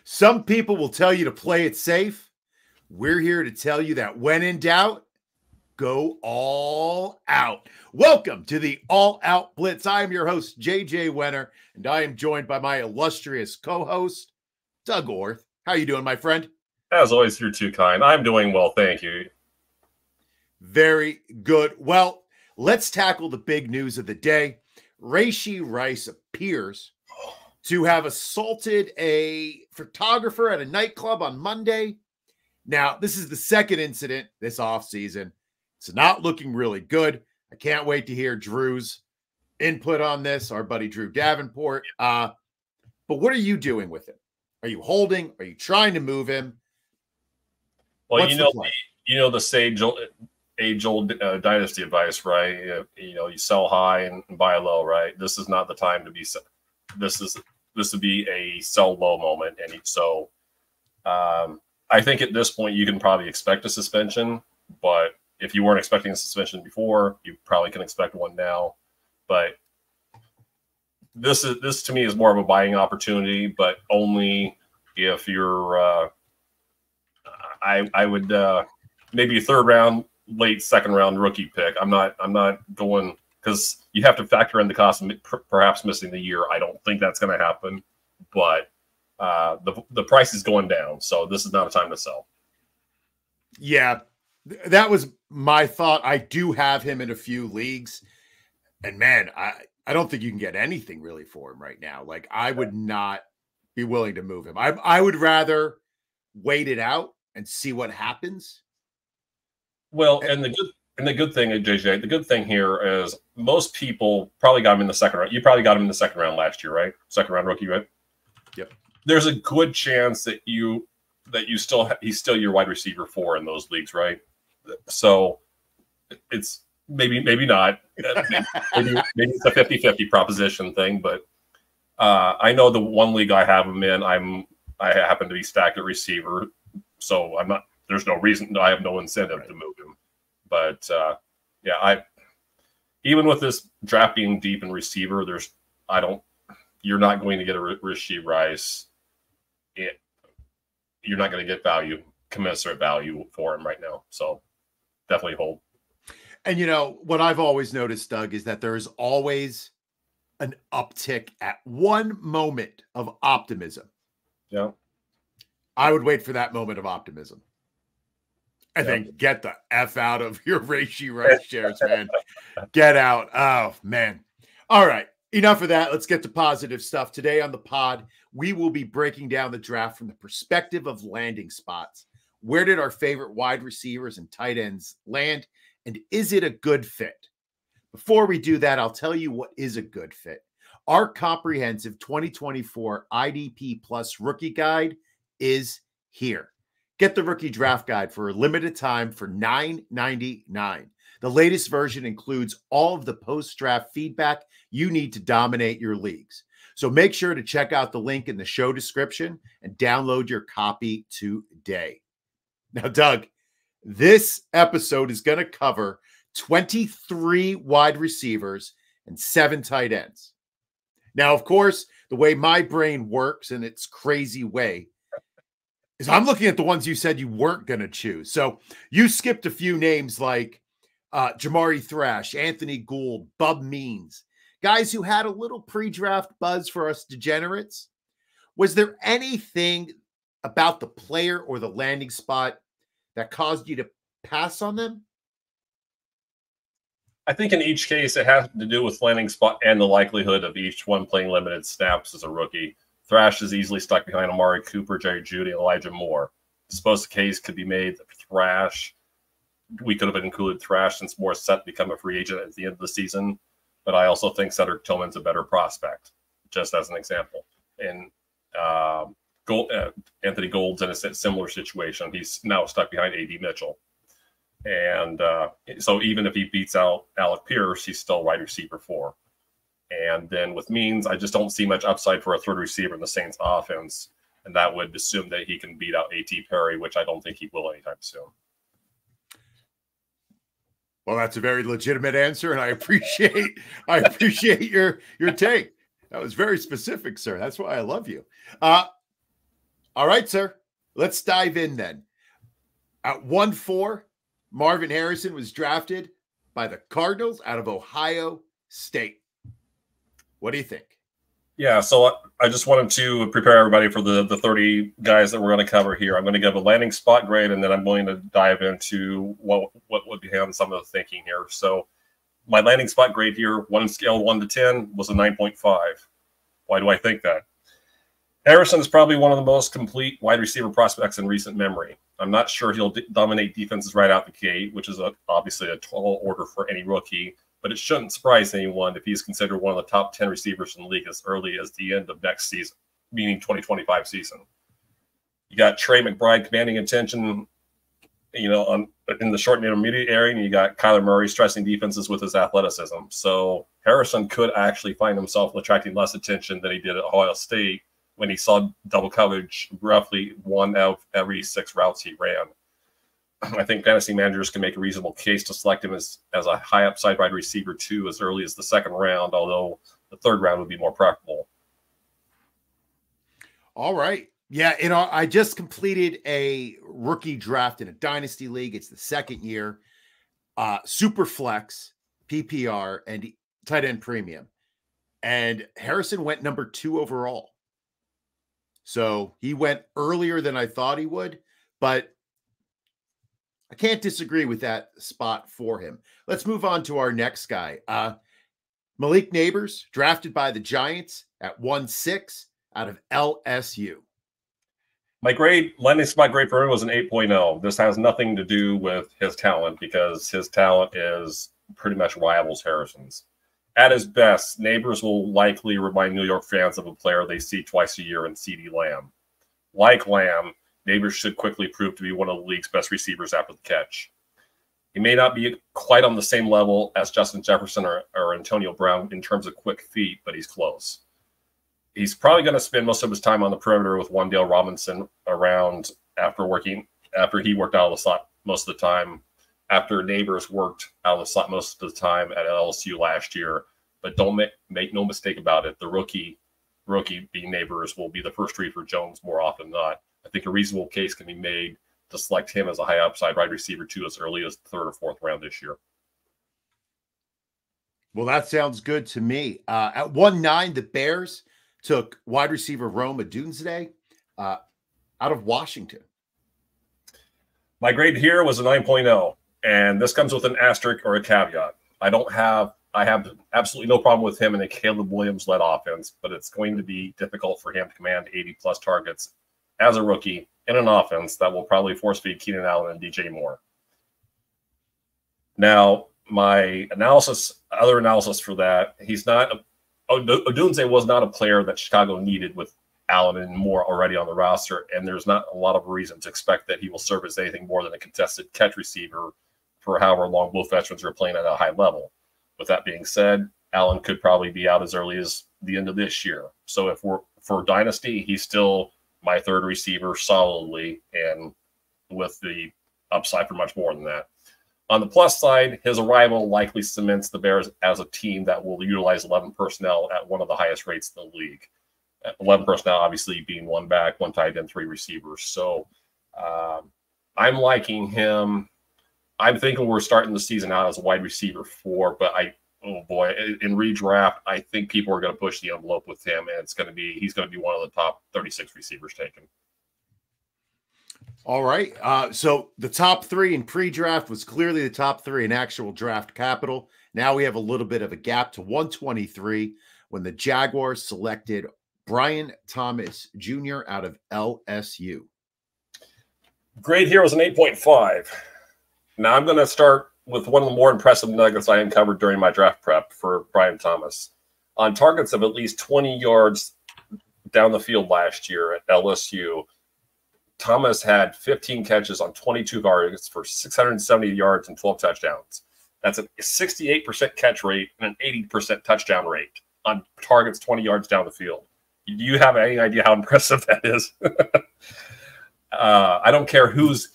Some people will tell you to play it safe. We're here to tell you that when in doubt, go all out. Welcome to the All Out Blitz. I am your host, JJ Wenner, and I am joined by my illustrious co-host, Doug Orth. How you doing, my friend? As always, you're too kind. I'm doing well, thank you. Very good. Well, let's tackle the big news of the day. Rashee Rice appears to have assaulted a photographer at a nightclub on Monday. Now, this is the second incident this offseason. It's not looking really good. I can't wait to hear Drew's input on this, our buddy Drew Davenport. But what are you doing with him? Are you holding? Are you trying to move him? Well, you know the age-old dynasty advice, right? You sell high and buy low, right? This is not the time to be. This would be a sell low moment, and so I think at this point you can probably expect a suspension. But if you weren't expecting a suspension before, you probably can expect one now. But this to me is more of a buying opportunity, but only if you're. I would maybe a third round, late second round rookie pick. I'm not going because you have to factor in the cost of perhaps missing the year. I don't think that's going to happen, but the price is going down, so this is not a time to sell. Yeah, that was my thought. I do have him in a few leagues, and man, I don't think you can get anything really for him right now. Like, I would not be willing to move him. I would rather wait it out and see what happens. Well, and the good thing, JJ, the good thing here is most people probably got him in the second round. You probably got him in the second round last year, right? Second round rookie, right? Yep. There's a good chance that he's still your wide receiver 4 in those leagues, right? So it's maybe not. maybe it's a 50-50 proposition thing, but I know the one league I have him in, I happen to be stacked at receiver. So I'm not. There's no reason. I have no incentive to move him. But even with this draft being deep in receiver, you're not going to get a Rashee Rice. You're not going to get commensurate value for him right now. So definitely hold. And what I've always noticed, Doug, is that there is always an uptick at one moment of optimism. Yeah. I would wait for that moment of optimism. And then get the F out of your Rashee Rice shares, man. Get out. Oh, man. All right. Enough of that. Let's get to positive stuff. Today on the pod, we will be breaking down the draft from the perspective of landing spots. Where did our favorite wide receivers and tight ends land? And is it a good fit? Before we do that, I'll tell you what is a good fit. Our comprehensive 2024 IDP Plus rookie guide is here. Get the rookie draft guide for a limited time for $9.99. The latest version includes all of the post-draft feedback you need to dominate your leagues. So make sure to check out the link in the show description and download your copy today. Now, Doug, this episode is going to cover 23 wide receivers and 7 tight ends. Now, of course, the way my brain works in its crazy way is I'm looking at the ones you said you weren't going to choose. So you skipped a few names like Jamari Thrash, Anthony Gould, Bub Means, guys who had a little pre-draft buzz for us degenerates. Was there anything about the player or the landing spot that caused you to pass on them? I think in each case, it has to do with landing spot and the likelihood of each one playing limited snaps as a rookie. Thrash is easily stuck behind Amari Cooper, Jerry Jeudy, and Elijah Moore. I suppose the case could be made that Thrash, we could have included Thrash since Moore's set to become a free agent at the end of the season. But I also think Cedric Tillman's a better prospect, just as an example. And Anthony Gould's in a similar situation. He's now stuck behind A.D. Mitchell. And so even if he beats out Alec Pierce, he's still wide receiver 4. And then with Means, I just don't see much upside for a third receiver in the Saints offense. And that would assume that he can beat out A.T. Perry, which I don't think he will anytime soon. Well, that's a very legitimate answer, and I appreciate your take. That was very specific, sir. That's why I love you. All right, sir. Let's dive in then. At 1-4, Marvin Harrison was drafted by the Cardinals out of Ohio State. What do you think? Yeah, so I just wanted to prepare everybody for the 30 guys that we're going to cover here. I'm going to give a landing spot grade, and then I'm going to dive into what would be on some of the thinking here. So my landing spot grade here, one scale 1 to 10, was a 9.5. Why do I think that? Harrison is probably one of the most complete wide receiver prospects in recent memory. I'm not sure he'll dominate defenses right out the gate, which is obviously a tall order for any rookie, but it shouldn't surprise anyone if he's considered one of the top 10 receivers in the league as early as the end of next season, meaning 2025 season. You got Trey McBride commanding attention, in the short and intermediate area, and you got Kyler Murray stressing defenses with his athleticism. So Harrison could actually find himself attracting less attention than he did at Ohio State when he saw double coverage roughly 1 out of every 6 routes he ran. I think fantasy managers can make a reasonable case to select him as a high upside wide receiver too, as early as the 2nd round, although the 3rd round would be more preferable. All right. Yeah, I just completed a rookie draft in a dynasty league. It's the 2nd year. Super flex, PPR, and tight end premium. And Harrison went number 2 overall. So he went earlier than I thought he would, but I can't disagree with that spot for him. Let's move on to our next guy. Malik Nabers, drafted by the Giants at 1-6 out of LSU. My landing spot grade for him was an 8.0. This has nothing to do with his talent because his talent is pretty much rivals Harrison's. At his best, Nabers will likely remind New York fans of a player they see twice a year in CeeDee Lamb. Like Lamb, Nabers should quickly prove to be one of the league's best receivers after the catch. He may not be quite on the same level as Justin Jefferson or Antonio Brown in terms of quick feet, but he's close. He's probably going to spend most of his time on the perimeter with Wan'Dale Robinson around after he worked out of the slot most of the time, after Nabers worked out of the slot most of the time at LSU last year. But don't make no mistake about it, the rookie being Nabers will be the first read for Jones more often than not. I think a reasonable case can be made to select him as a high upside wide receiver too as early as the 3rd or 4th round this year. Well, that sounds good to me. At 1-9, the Bears took wide receiver Odunze out of Washington. My grade here was a 9.0, and this comes with an asterisk or a caveat. I have absolutely no problem with him in a Caleb Williams-led offense, but it's going to be difficult for him to command 80-plus targets as a rookie in an offense that will probably force-feed Keenan Allen and DJ Moore. Now, my other analysis for that, Odunze was not a player that Chicago needed with Allen and Moore already on the roster, and there's not a lot of reason to expect that he will serve as anything more than a contested catch receiver for however long both veterans are playing at a high level. With that being said, Allen could probably be out as early as the end of this year. So if we're for Dynasty, he's still my 3rd receiver solidly, and with the upside for much more than that. On the plus side, his arrival likely cements the Bears as a team that will utilize 11 personnel at one of the highest rates in the league. 11 personnel, obviously, being 1 back, 1 tight end, 3 receivers. So I'm liking him. I'm thinking we're starting the season out as a wide receiver 4, but in redraft, I think people are going to push the envelope with him, and he's going to be one of the top 36 receivers taken. All right. So the top 3 in pre-draft was clearly the top 3 in actual draft capital. Now we have a little bit of a gap to 123 when the Jaguars selected Brian Thomas Jr. out of LSU. Grade here was an 8.5. Now I'm going to start with one of the more impressive nuggets I uncovered during my draft prep for Brian Thomas. On targets of at least 20 yards down the field last year at LSU, Thomas had 15 catches on 22 targets for 670 yards and 12 touchdowns. That's a 68% catch rate and an 80% touchdown rate on targets 20 yards down the field. Do you have any idea how impressive that is? I don't care who's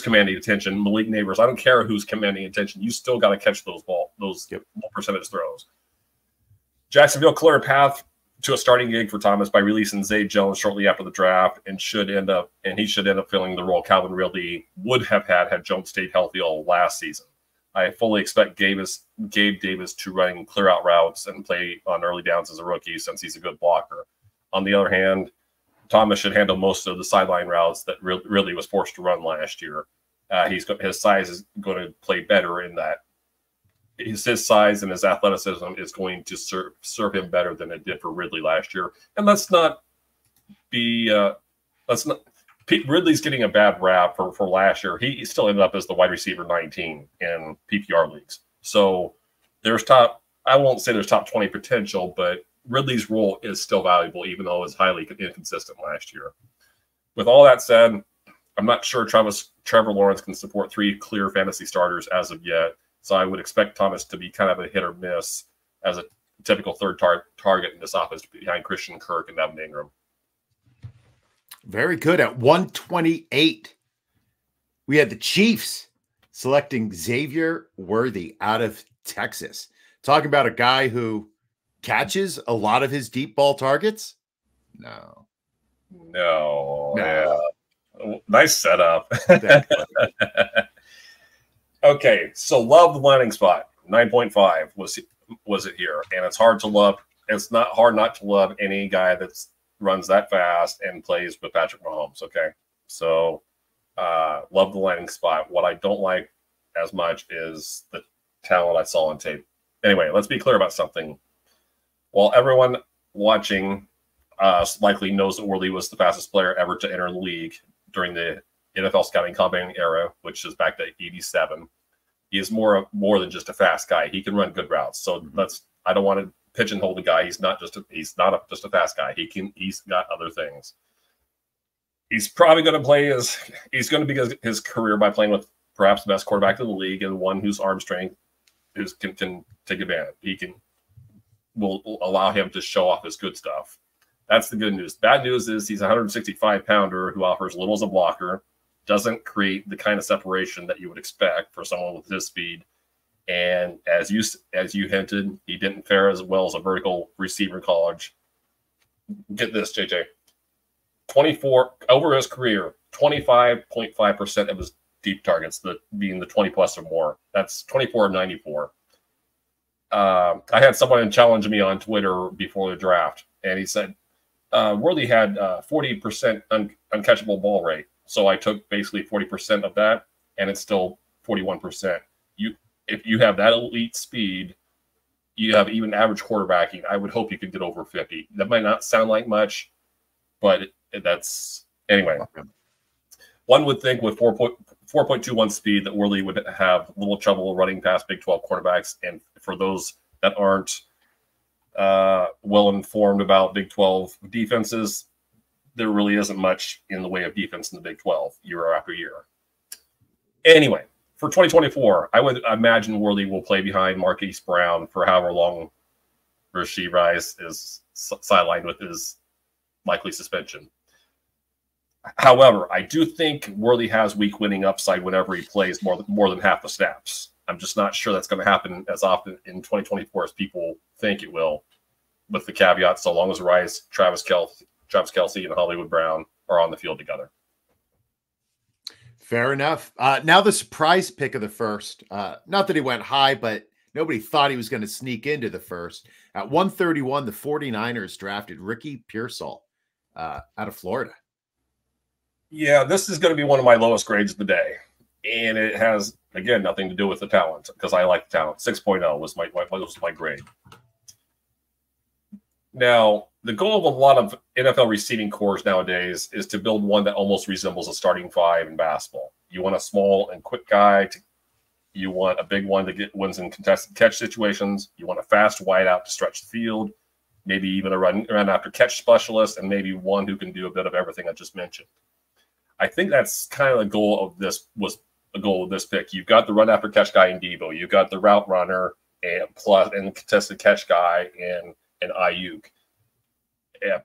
commanding attention. Malik Nabers, I don't care who's commanding attention. You still got to catch those low percentage throws. Jacksonville clear a path to a starting gig for Thomas by releasing Zay Jones shortly after the draft, and he should end up filling the role Calvin Ridley would have had Jones stayed healthy all last season. I fully expect Gabe Davis to run clear out routes and play on early downs as a rookie since he's a good blocker. On the other hand, Thomas should handle most of the sideline routes that Ridley was forced to run last year. His size is going to play better in that. His size and his athleticism is going to serve him better than it did for Ridley last year. And Ridley's getting a bad rap for last year. He still ended up as the wide receiver 19 in PPR leagues. So I won't say there's top 20 potential, but Ridley's role is still valuable, even though it was highly inconsistent last year. With all that said, I'm not sure Trevor Lawrence can support 3 clear fantasy starters as of yet. So I would expect Thomas to be kind of a hit or miss as a typical third target in this offense behind Christian Kirk and Evan Ingram. Very good. At 128, we had the Chiefs selecting Xavier Worthy out of Texas. Talking about a guy who catches a lot of his deep ball targets. No. Yeah. Nice setup. Okay, so love the landing spot. 9.5 was it here, and it's hard to love. It's not hard not to love any guy that runs that fast and plays with Patrick Mahomes. Okay, so love the landing spot. What I don't like as much is the talent I saw on tape. Anyway, let's be clear about something. While everyone watching likely knows that Worley was the fastest player ever to enter the league during the NFL scouting combine era, which is back to 87. He is more than just a fast guy. He can run good routes. So I don't want to pigeonhole the guy. He's not just a fast guy. He's got other things. He's probably going to begin his career by playing with perhaps the best quarterback in the league and one whose arm strength can take advantage. Will allow him to show off his good stuff. That's the good news. Bad news is he's a 165-pounder who offers little as a blocker, doesn't create the kind of separation that you would expect for someone with his speed. And as you hinted, he didn't fare as well as a vertical receiver in college. Get this, JJ. 24 over his career, 25.5% of his deep targets, being the 20 plus or more. That's 24 of 94. I had someone challenge me on Twitter before the draft, and he said Worthy had 40% uncatchable ball rate. So I took basically 40% of that, and it's still 41%. If you have that elite speed, you have even average quarterbacking. I would hope you could get over 50. That might not sound like much, but that's anyway. One would think with 4.21 speed that Worley would have little trouble running past Big 12 quarterbacks. And for those that aren't well informed about Big 12 defenses, there really isn't much in the way of defense in the Big 12 year after year. Anyway, for 2024, I would imagine Worley will play behind Marquise Brown for however long Rashee Rice is sidelined with his likely suspension. However, I do think Worley has weak winning upside whenever he plays more than half the snaps. I'm just not sure that's going to happen as often in 2024 as people think it will, with the caveat, so long as Rice, Travis Kelce, and Hollywood Brown are on the field together. Fair enough. Now the surprise pick of the first. Not that he went high, but nobody thought he was going to sneak into the first. At 131, the 49ers drafted Ricky Pearsall out of Florida. Yeah, this is going to be one of my lowest grades of the day. And it has, again, nothing to do with the talent, because I like the talent. 6.0 was my grade. Now, the goal of a lot of NFL receiving corps nowadays is to build one that almost resembles a starting five in basketball. You want a small and quick guy. You want a big one to get wins in contested catch situations. You want a fast wideout to stretch the field. Maybe even a run after catch specialist, and maybe one who can do a bit of everything I just mentioned. I think that's kind of the goal of this pick. You've got the run after catch guy in Debo. You've got the route runner and contested catch guy in Ayuk.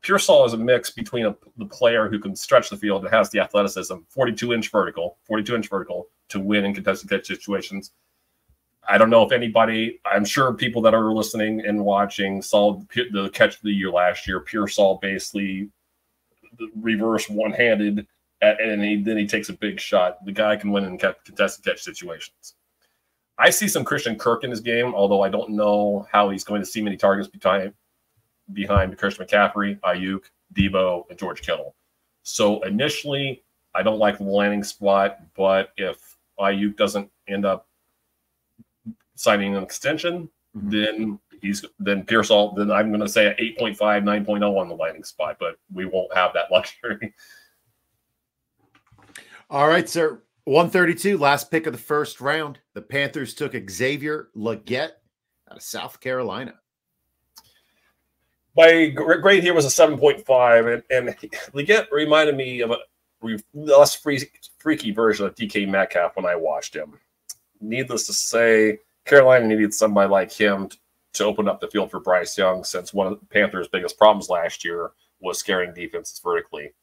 Pearsall is a mix between the player who can stretch the field and has the athleticism, 42-inch vertical to win in contested catch situations, I don't know if anybody, I'm sure people that are listening and watching saw the catch of the year last year. Pearsall basically reverse one-handed, and then he takes a big shot. The guy can win in contested catch situations. I see some Christian Kirk in his game, although I don't know how he's going to see many targets behind Christian McCaffrey, Ayuk, Debo, and George Kittle. So initially, I don't like the landing spot, but if Ayuk doesn't end up signing an extension, then Pearsall, then I'm going to say an 8.5, 9.0 on the landing spot, but we won't have that luxury. All right, sir. 132, last pick of the first round. The Panthers took Xavier Legette out of South Carolina. My grade here was a 7.5, and Legette reminded me of a less freaky version of DK Metcalf when I watched him. Needless to say, Carolina needed somebody like him to open up the field for Bryce Young, since one of the Panthers' biggest problems last year was scaring defenses vertically.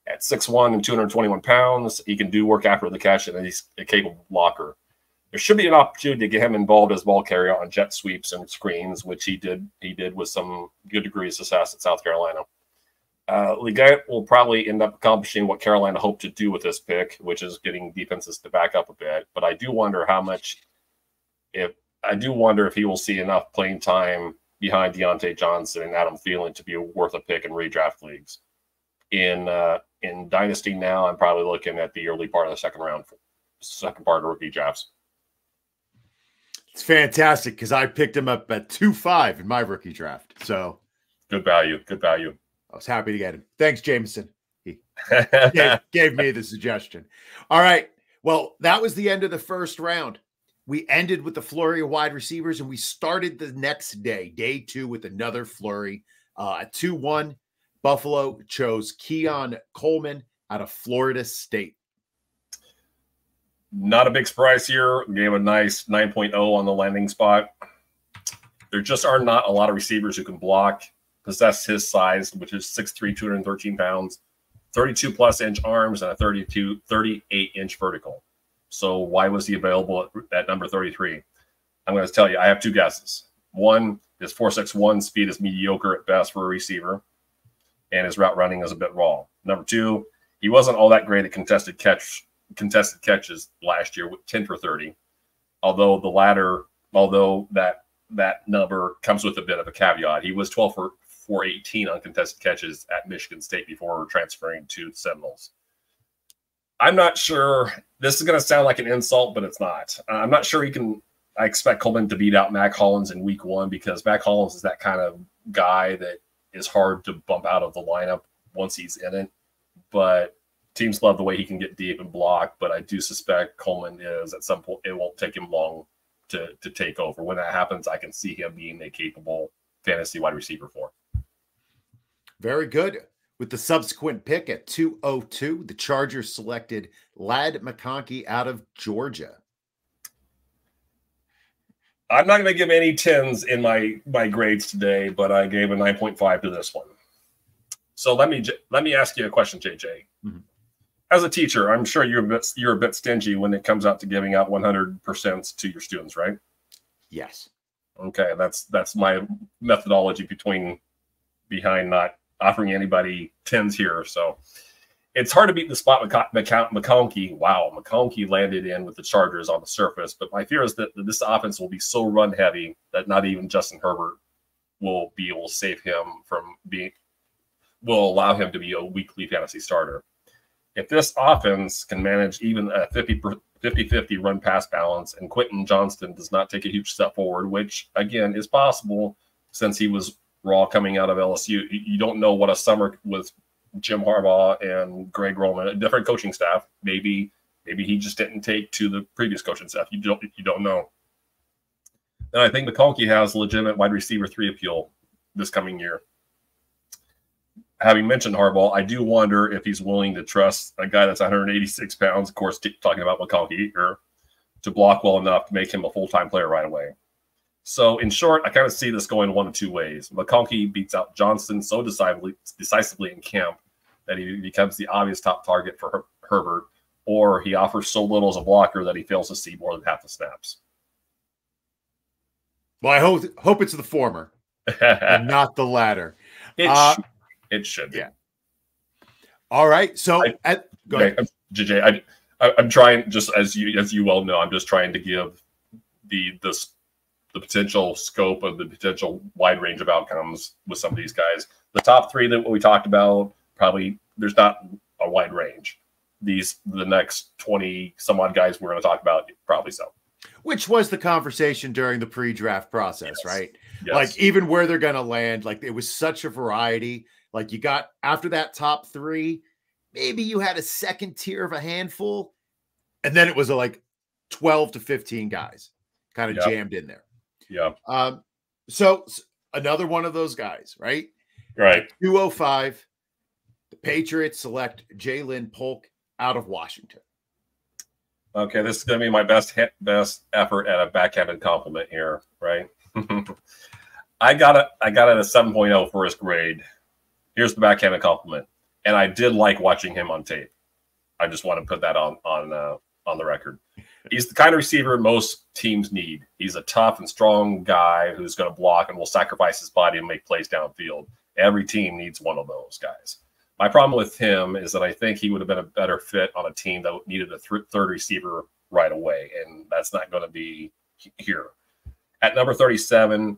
At 6'1" and 221 pounds, he can do work after the catch, and he's a capable blocker. There should be an opportunity to get him involved as ball carrier on jet sweeps and screens, which he did. He did with some good degree of success at South Carolina. Legette will probably end up accomplishing what Carolina hoped to do with this pick, which is getting defenses to back up a bit. But I do wonder if he will see enough playing time behind Deontay Johnson and Adam Thielen to be worth a pick in redraft leagues. In Dynasty now, I'm probably looking at the early part of the second part of rookie drafts. It's fantastic because I picked him up at 2.5 in my rookie draft. So good value. Good value. I was happy to get him. Thanks, Jameson. He gave me the suggestion. All right. Well, that was the end of the first round. We ended with the flurry of wide receivers, and we started the next day, day 2, with another flurry. At 2-1, Buffalo chose Keon Coleman out of Florida State. Not a big surprise here. Gave a nice 9.0 on the landing spot. There just are not a lot of receivers who can block, possess his size, which is 6'3", 213 pounds, 32-plus inch arms, and a 38-inch vertical. So why was he available at number 33? I'm going to tell you, I have two guesses. One, his 4.61 speed is mediocre at best for a receiver, and his route running is a bit raw. Number two, he wasn't all that great at contested catches last year with 10 for 30. Although that number comes with a bit of a caveat. He was 12 for 18 on contested catches at Michigan State before transferring to the Seminoles. I'm not sure. This is going to sound like an insult, but it's not. I'm not sure I expect Coleman to beat out Mac Hollins in week 1, because Mac Hollins is that kind of guy that is hard to bump out of the lineup once he's in it. But teams love the way he can get deep and block. But I do suspect Coleman is, at some point, it won't take him long to take over. When that happens, I can see him being a capable fantasy wide receiver for. Very good. With the subsequent pick at 202, the Chargers selected Lad McConkey out of Georgia. I'm not going to give any 10s in my grades today, but I gave a 9.5 to this one. So let me ask you a question, JJ. Mm-hmm. As a teacher, I'm sure you're a bit stingy when it comes out to giving out 100% to your students, right? Yes. Okay, that's my methodology behind not offering anybody 10s here. So it's hard to beat the spot with McConkey. Wow, McConkey landed in with the Chargers on the surface, but my fear is that this offense will be so run heavy that not even Justin Herbert will be able to save him will allow him to be a weekly fantasy starter. If this offense can manage even a 50-50 run-pass balance, and Quentin Johnston does not take a huge step forward, which, again, is possible since he was raw coming out of LSU. You don't know what a summer with Jim Harbaugh and Greg Roman, a different coaching staff. Maybe he just didn't take to the previous coaching staff. You don't know. And I think McConkey has legitimate wide receiver 3 appeal this coming year. Having mentioned Harbaugh, I do wonder if he's willing to trust a guy that's 186 pounds, of course, talking about McConkey, to block well enough to make him a full-time player right away. So, in short, I kind of see this going one of two ways. McConkey beats out Johnston so decisively in camp that he becomes the obvious top target for Herbert, or he offers so little as a blocker that he fails to see more than half the snaps. Well, I hope it's the former and not the latter. It should be. Yeah. All right. So go ahead. JJ, I'm trying, just as you well know, I'm just trying to give the potential scope of the potential wide range of outcomes with some of these guys. The top three that we talked about, probably there's not a wide range. The next 20 some odd guys we're going to talk about, probably so. Which was the conversation during the pre-draft process, yes. right? Yes. Like even where they're going to land, like it was such a variety. Like you got after that top three, maybe you had a second tier of a handful, and then it was like 12 to 15 guys kind of jammed in there. Yeah. So another one of those guys, right? Right. 205, the Patriots select Jalen Polk out of Washington. Okay, this is going to be my best effort at a backhanded compliment here, right? I got it a 7.0 for his grade. Here's the backhanded compliment, and I did like watching him on tape. I just want to put that on the record. He's the kind of receiver most teams need. He's a tough and strong guy who's going to block and will sacrifice his body and make plays downfield. Every team needs one of those guys. My problem with him is that I think he would have been a better fit on a team that needed a third receiver right away, and that's not going to be here. At number 37,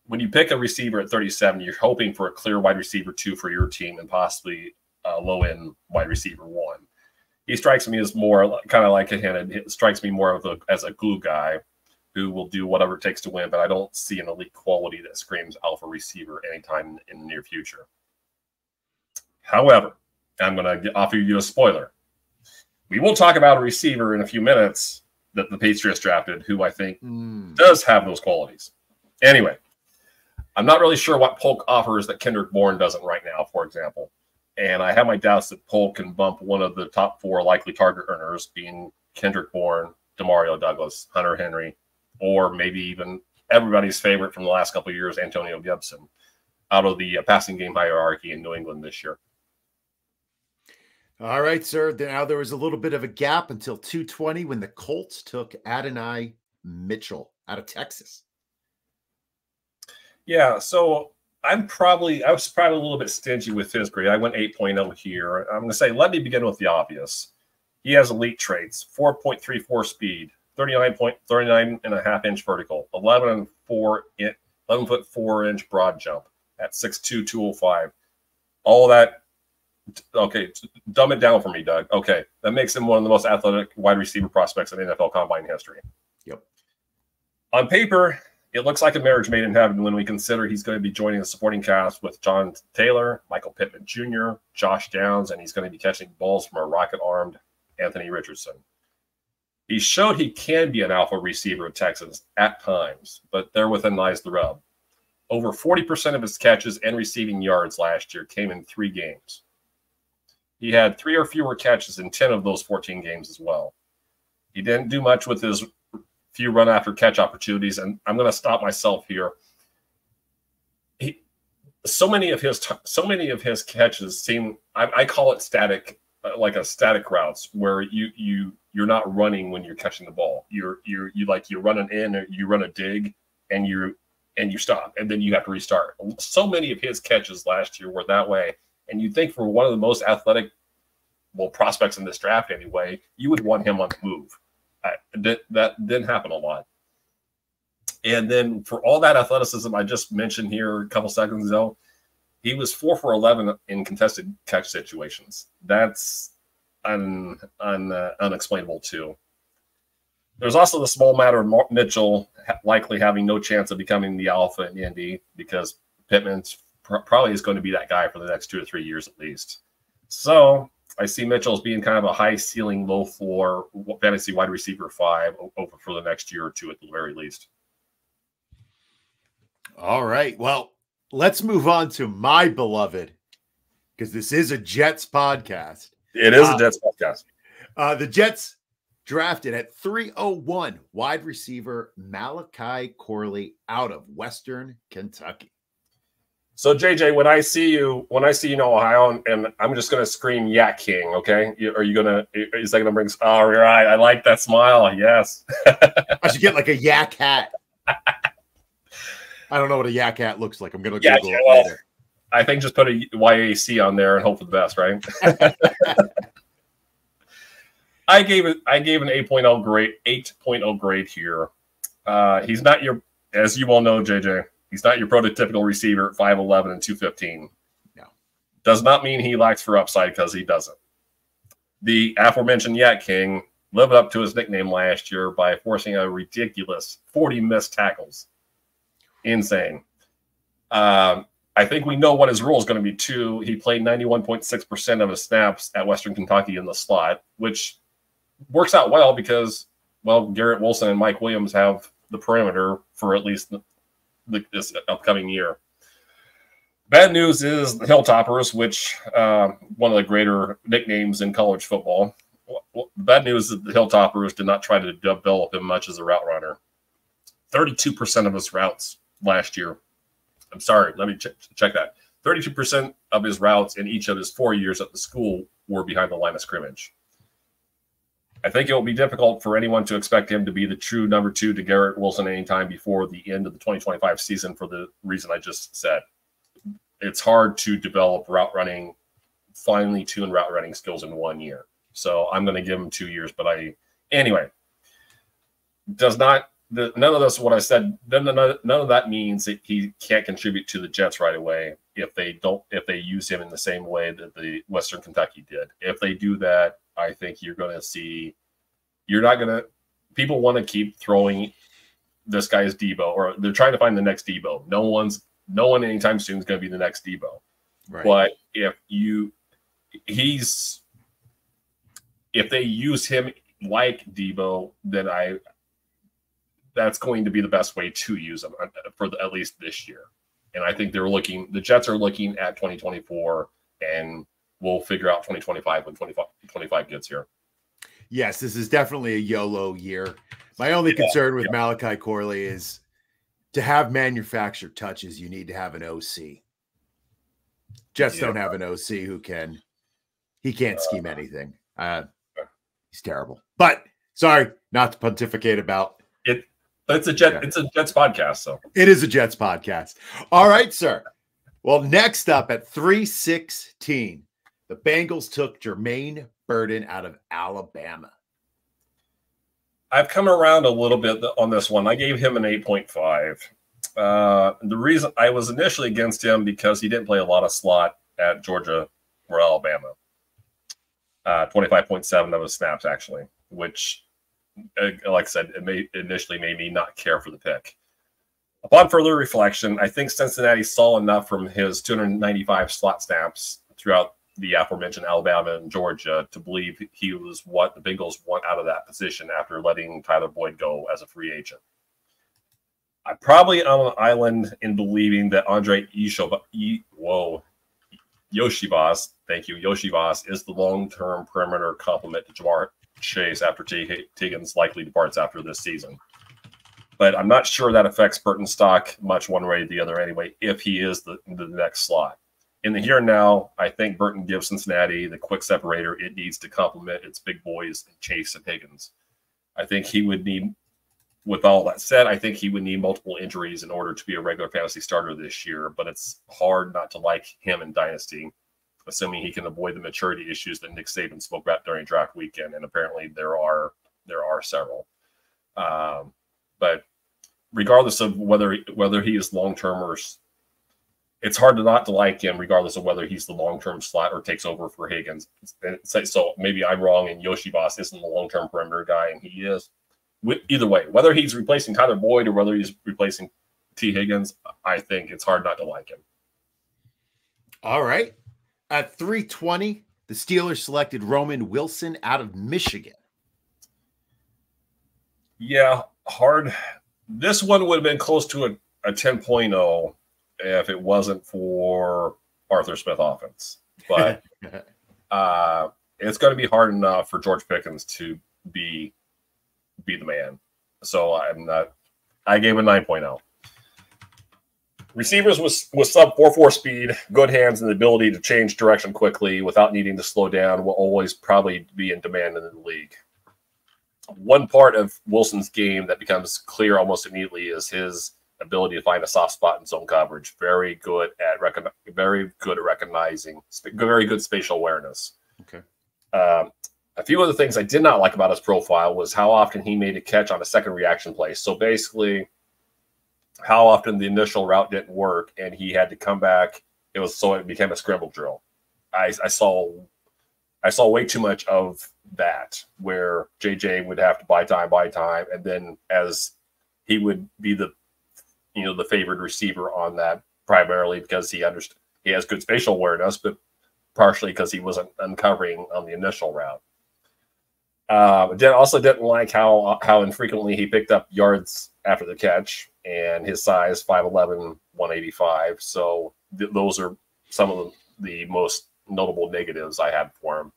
when you pick a receiver at 37, you're hoping for a clear wide receiver 2 for your team and possibly a low-end wide receiver 1. He strikes me as more kind of like it strikes me more as a glue guy who will do whatever it takes to win, but I don't see an elite quality that screams alpha receiver anytime in the near future. However, I'm going to offer you a spoiler. We will talk about a receiver in a few minutes that the Patriots drafted, who I think does have those qualities. Anyway, I'm not really sure what Polk offers that Kendrick Bourne doesn't right now, for example. And I have my doubts that Polk can bump one of the top 4 likely target earners, being Kendrick Bourne, Demario Douglas, Hunter Henry, or maybe even everybody's favorite from the last couple of years, Antonio Gibson, out of the passing game hierarchy in New England this year. All right, sir. Now there was a little bit of a gap until 220 when the Colts took Adonai Mitchell out of Texas. Yeah, so I was probably a little bit stingy with his grade. I went 8.0 here. I'm going to say, let me begin with the obvious. He has elite traits: 4.34 speed, 39.5-inch vertical, 11 foot 4 inch broad jump at 6'2", 205. All that. Okay, dumb it down for me, Doug. Okay, that makes him one of the most athletic wide receiver prospects in NFL Combine history. Yep. On paper, it looks like a marriage made in heaven when we consider he's going to be joining the supporting cast with John Taylor, Michael Pittman Jr., Josh Downs, and he's going to be catching balls from a rocket-armed Anthony Richardson. He showed he can be an alpha receiver at Texas at times, but therein lies the rub. Over 40% of his catches and receiving yards last year came in 3 games. He had 3 or fewer catches in 10 of those 14 games as well. He didn't do much with his few run-after-catch opportunities, and I'm going to stop myself here. So many of his catches seem, I call it static, like a static routes, where you're not running when you're catching the ball. You're running in, or you run a dig, and you stop, and then you have to restart. So many of his catches last year were that way. And you'd think for one of the most athletic, prospects in this draft anyway, you would want him on the move. That didn't happen a lot. And then for all that athleticism I just mentioned here a couple seconds ago, he was 4 for 11 in contested catch situations. That's unexplainable too. There's also the small matter of Mitchell likely having no chance of becoming the alpha in Indy because Pittman's probably is going to be that guy for the next 2 or 3 years at least. So I see Mitchell as being kind of a high ceiling, low floor fantasy wide receiver 5 over for the next year or 2 at the very least. All right. Well, let's move on to my beloved, because this is a Jets podcast. It is a Jets podcast. The Jets drafted at 301 wide receiver Malachi Corley out of Western Kentucky. So JJ, when I see you in Ohio, and I'm just gonna scream "Yak King," okay? Is that gonna bring? All right, I like that smile. Yes. I should get like a yak hat. I don't know what a yak hat looks like. I'm going to Google it later. I think just put a YAC on there and hope for the best, right? I gave an 8.0 grade, 8.0 grade here. He's not your, as you all know, JJ, he's not your prototypical receiver at 5'11 and 215. No. Does not mean he lacks for upside, because he doesn't. The aforementioned Yak King lived up to his nickname last year by forcing a ridiculous 40 missed tackles. Insane. I think we know what his role is going to be, too. He played 91.6% of his snaps at Western Kentucky in the slot, which works out well because, well, Garrett Wilson and Mike Williams have the perimeter for at least this upcoming year. Bad news is the Hilltoppers, which one of the greater nicknames in college football. Well, bad news is the Hilltoppers did not try to develop him much as a route runner. 32% of his routes last year. I'm sorry, let me check that. 32% of his routes in each of his 4 years at the school were behind the line of scrimmage. I think it will be difficult for anyone to expect him to be the true number 2 to Garrett Wilson anytime before the end of the 2025 season for the reason I just said. It's hard to develop finely tuned route running skills in 1 year. So I'm going to give him 2 years. But anyway, none of this, what I said, none of that means that he can't contribute to the Jets right away if they use him in the same way that the Western Kentucky did. If they do that, I think you're going to see, people want to keep throwing this guy's Debo, or they're trying to find the next Debo. No one anytime soon is going to be the next Debo. Right. But if they use him like Debo, then that's going to be the best way to use him for at least this year. And I think the Jets are looking at 2024, and we'll figure out 2025 when 2025 gets here. Yes, this is definitely a YOLO year. My only concern with Malachi Corley is to have manufactured touches, you need to have an OC. Jets don't have an OC he can't scheme anything. He's terrible. But sorry, not to pontificate about it. It's a Jets podcast, so it is a Jets podcast. All right, sir. Well, next up at 3:16, the Bengals took Jermaine Burton out of Alabama. I've come around a little bit on this one. I gave him an 8.5. The reason I was initially against him because he didn't play a lot of slot at Georgia or Alabama. 25.7 of his snaps, actually, which, like I said, initially made me not care for the pick. Upon further reflection, I think Cincinnati saw enough from his 295 slot snaps throughout the aforementioned Alabama and Georgia to believe he was what the Bengals want out of that position after letting Tyler Boyd go as a free agent. I'm probably on an island in believing that Andre Yoshibas, thank you, Yoshibas, is the long-term perimeter complement to Jamar Chase after Higgins likely departs after this season. But I'm not sure that affects Burton's stock much one way or the other anyway, if he is the next slot. In the here and now, I think Burton gives Cincinnati the quick separator it needs to complement its big boys, Chase and Higgins. I think he would need, with all that said, I think he would need multiple injuries in order to be a regular fantasy starter this year, but it's hard not to like him in Dynasty, assuming he can avoid the maturity issues that Nick Saban spoke about during draft weekend, and apparently there are several. But regardless of whether he is long-term or it's hard not to like him regardless of whether he's the long-term slot or takes over for Higgins. So maybe I'm wrong and Yoshibas isn't the long-term perimeter guy and he is. Either way, whether he's replacing Tyler Boyd or whether he's replacing T. Higgins, I think it's hard not to like him. All right. At 3:20, the Steelers selected Roman Wilson out of Michigan. Yeah, hard. This one would have been close to a 10.0 if it wasn't for Arthur Smith offense. But it's going to be hard enough for George Pickens to be the man. So I gave a 9.0. Receivers with sub 4.4 speed, good hands, and the ability to change direction quickly without needing to slow down will always probably be in demand in the league. One part of Wilson's game that becomes clear almost immediately is his ability to find a soft spot in zone coverage. Very good at recognizing, very good spatial awareness. Okay. A few other things I did not like about his profile was how often he made a catch on a second reaction play. So basically, how often the initial route didn't work and he had to come back. It became a scramble drill. I saw way too much of that, where JJ would have to buy time, and then as he would be the favored receiver on that, primarily because he has good spatial awareness, but partially because he wasn't uncovering on the initial route. Also didn't like how infrequently he picked up yards after the catch, and his size 5'11", 185. So those are some of the most notable negatives I had for him.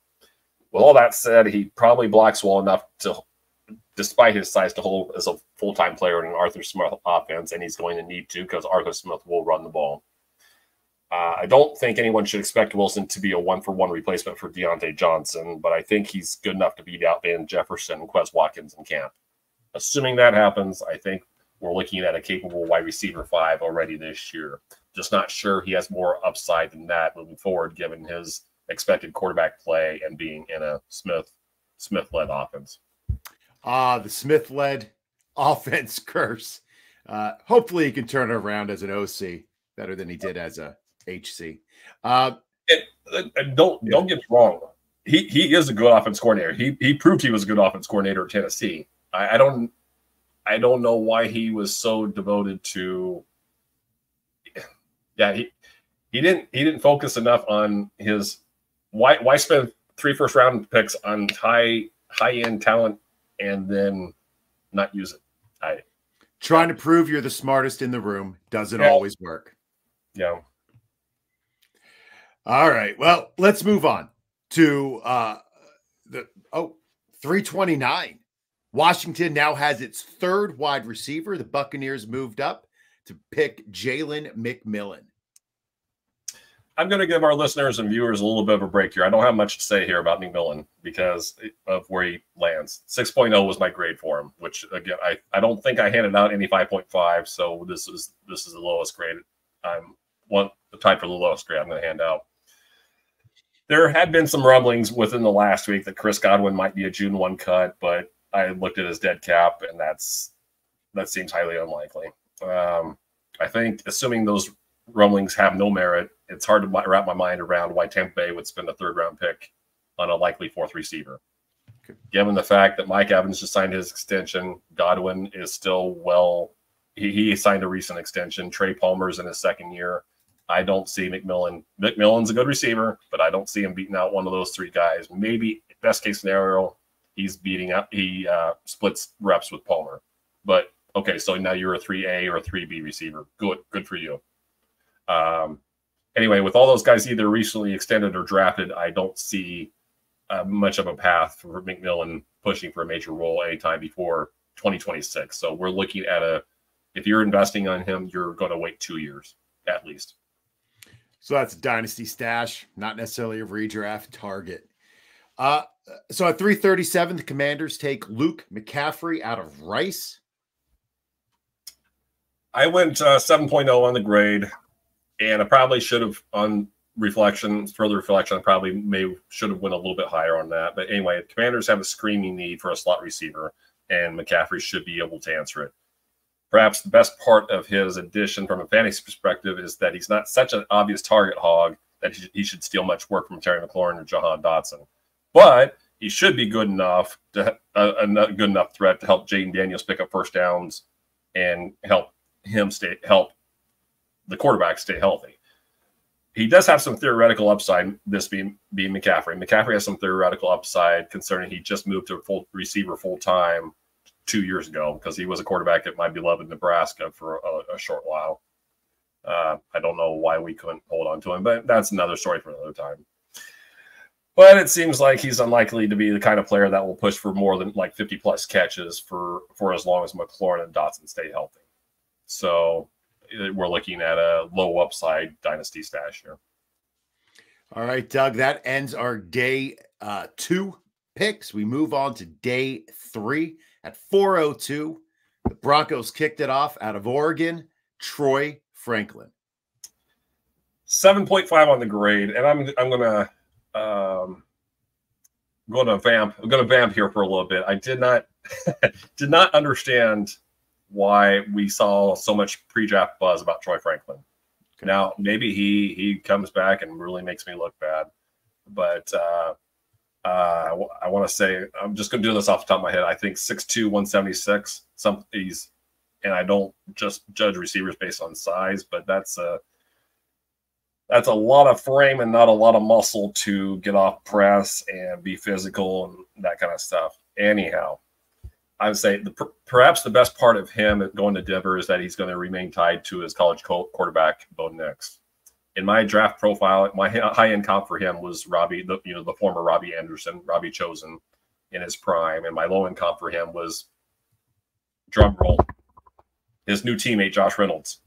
With all that said, he probably blocks well enough to, despite his size, to hold as a full-time player in an Arthur Smith offense, and he's going to need to because Arthur Smith will run the ball. I don't think anyone should expect Wilson to be a one-for-one replacement for Deontay Johnson, but I think he's good enough to beat out Van Jefferson and Quez Watkins in camp. Assuming that happens, I think we're looking at a capable wide receiver 5 already this year. Just not sure he has more upside than that moving forward, given his expected quarterback play and being in a Smith-led offense. The Smith-led offense curse. Hopefully he can turn it around as an OC better than he did as a HC. Don't get me wrong. He is a good offense coordinator. He proved he was a good offense coordinator at Tennessee. I don't know why he was so devoted to. Yeah, he didn't focus enough on his. Why spend 3 first-round picks on high-end talent and then not use it? Trying to prove you're the smartest in the room doesn't always work. Yeah. All right. Well, let's move on to 329. Washington now has its 3rd wide receiver. The Buccaneers moved up to pick Jalen McMillan. I'm going to give our listeners and viewers a little bit of a break here. I don't have much to say here about McMillan because of where he lands. 6.0 was my grade for him, which again, I don't think I handed out any 5.5. So this is the lowest grade. I'm tied for the lowest grade I'm going to hand out. There had been some rumblings within the last week that Chris Godwin might be a June 1 cut, but I looked at his dead cap, and that seems highly unlikely. I think, assuming those rumblings have no merit, it's hard to wrap my mind around why Tampa Bay would spend a 3rd-round pick on a likely 4th receiver. Okay. Given the fact that Mike Evans just signed his extension, Godwin is still he signed a recent extension. Trey Palmer's in his 2nd year. I don't see McMillan. McMillan's a good receiver, but I don't see him beating out one of those 3 guys. Maybe best case scenario, he splits reps with Palmer. But okay, so now you're a 3A or a 3B receiver. Good for you. Anyway, with all those guys either recently extended or drafted, I don't see much of a path for McMillan pushing for a major role anytime before 2026. So we're looking at if you're investing on him, you're going to wait 2 years at least. So that's a dynasty stash, not necessarily a redraft target. So at 337, the Commanders take Luke McCaffrey out of Rice. I went 7.0 on the grade, and I probably should have, on further reflection, I probably should have went a little bit higher on that. But anyway, the Commanders have a screaming need for a slot receiver, and McCaffrey should be able to answer it. Perhaps the best part of his addition from a fantasy perspective is that he's not such an obvious target hog that he should steal much work from Terry McLaurin or Jahan Dotson. But he should be good enough to a good enough threat to help Jaden Daniels pick up first downs and help the quarterback stay healthy. He does have some theoretical upside, this being McCaffrey. McCaffrey has some theoretical upside concerning he just moved to a full receiver full-time 2 years ago because he was a quarterback at my beloved Nebraska for a short while. I don't know why we couldn't hold on to him, but that's another story for another time. But it seems like he's unlikely to be the kind of player that will push for more than like 50-plus catches for as long as McLaurin and Dotson stay healthy. So we're looking at a low upside dynasty stash here. All right, Doug, that ends our day 2 picks. We move on to day 3 at 4:02. The Broncos kicked it off out of Oregon. Troy Franklin. 7.5 on the grade, and I'm gonna vamp. I'm gonna vamp here for a little bit. I did not understand why we saw so much pre-draft buzz about Troy Franklin. Okay. Now maybe he comes back and really makes me look bad, but I want to say, I'm just gonna do this off the top of my head. I think 6'2", 176. And I don't just judge receivers based on size, but that's a lot of frame and not a lot of muscle to get off press and be physical and that kind of stuff. Anyhow, I would say perhaps the best part of him going to Denver is that he's going to remain tied to his college quarterback, Bo Nix. In my draft profile, my high-end comp for him was Robbie, the former Robbie Anderson, Robbie Chosen in his prime, and my low-end comp for him was, drum roll, his new teammate Josh Reynolds.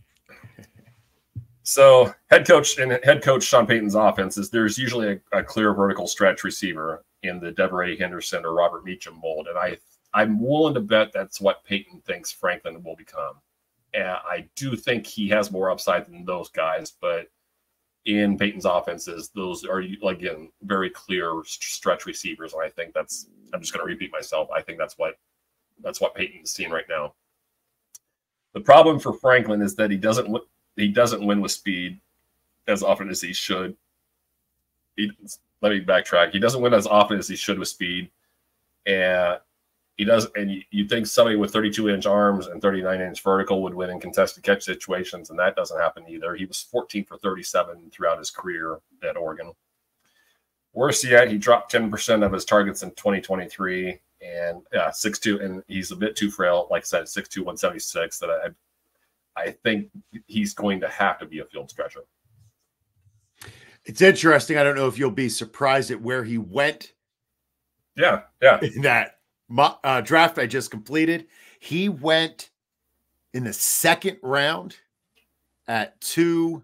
So head coach Sean Payton's offense is there's usually a clear vertical stretch receiver in the Deveray Henderson or Robert Meacham mold, and I'm willing to bet that's what Payton thinks Franklin will become. And I do think he has more upside than those guys, but in Payton's offenses, those are, again, very clear stretch receivers, and I think I'm just going to repeat myself. I think that's what Payton's seeing right now. The problem for Franklin is that he doesn't win with speed as often as he should. Let me backtrack. He doesn't win as often as he should with speed, and he does. And you think somebody with 32-inch arms and 39-inch vertical would win in contested catch situations, and that doesn't happen either. He was 14 for 37 throughout his career at Oregon. Worse yet, he dropped 10% of his targets in 2023. And 6'2", and he's a bit too frail. Like I said, 6'2", 176. That I think he's going to have to be a field stretcher. It's interesting. I don't know if you'll be surprised at where he went. Yeah. In that draft I just completed, he went in the second round at 2-9.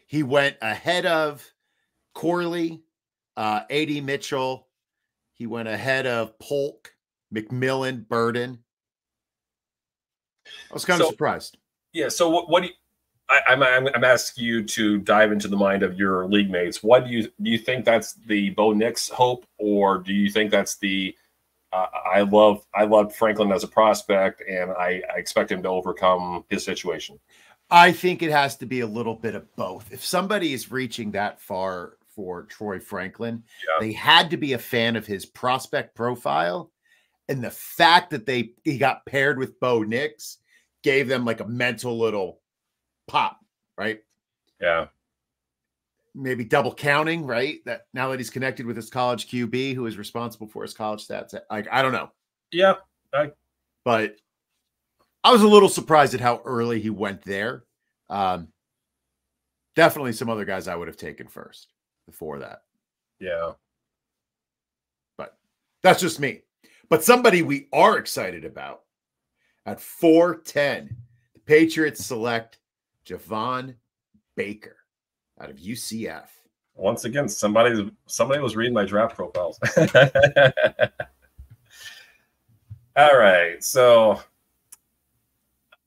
He went ahead of Corley, A.D. Mitchell. He went ahead of Polk, McMillan, Burton. I was kind of surprised. Yeah. So what do you? I'm asking you to dive into the mind of your league mates. What do you think that's the Bo Nix hope, or do you think that's the I love Franklin as a prospect, and I expect him to overcome his situation? I think it has to be a little bit of both. If somebody is reaching that far for Troy Franklin, they had to be a fan of his prospect profile, and the fact that he got paired with Bo Nix gave them like a mental little pop, right? Yeah. Maybe double counting, right? That now that he's connected with his college QB who is responsible for his college stats. I don't know. Yeah. But I was a little surprised at how early he went there. Definitely some other guys I would have taken first before that. Yeah. But that's just me. But somebody we are excited about at 4'10", the Patriots select Javon Baker out of UCF. Once again, somebody was reading my draft profiles. All right. So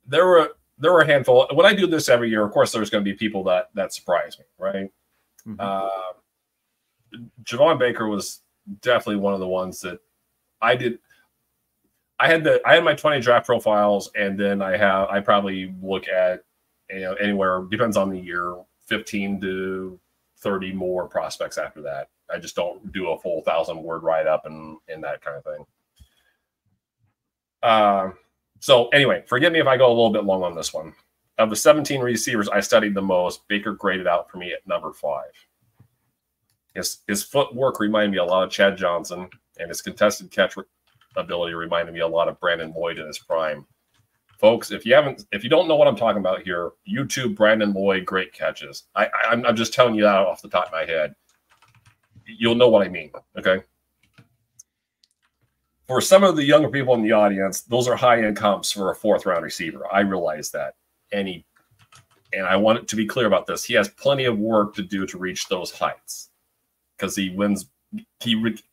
there were a handful. When I do this every year, of course, there's going to be people that surprise me, right? Mm-hmm. Javon Baker was definitely one of the ones that I did. I had my 20 draft profiles, and then I probably look at anywhere, depends on the year, 15 to 30 more prospects after that. I just don't do a full 1,000-word write-up and that kind of thing. So anyway, forgive me if I go a little bit long on this one. Of the 17 receivers I studied the most, Baker graded out for me at number 5. His footwork reminded me a lot of Chad Johnson, and his contested catch ability reminded me a lot of Brandon Lloyd in his prime. Folks, if you don't know what I'm talking about here, YouTube Brandon Lloyd great catches. I'm just telling you that off the top of my head. You'll know what I mean, okay? For some of the younger people in the audience, those are high-end comps for a 4th-round receiver. I realize that. And I want it to be clear about this. He has plenty of work to do to reach those heights because he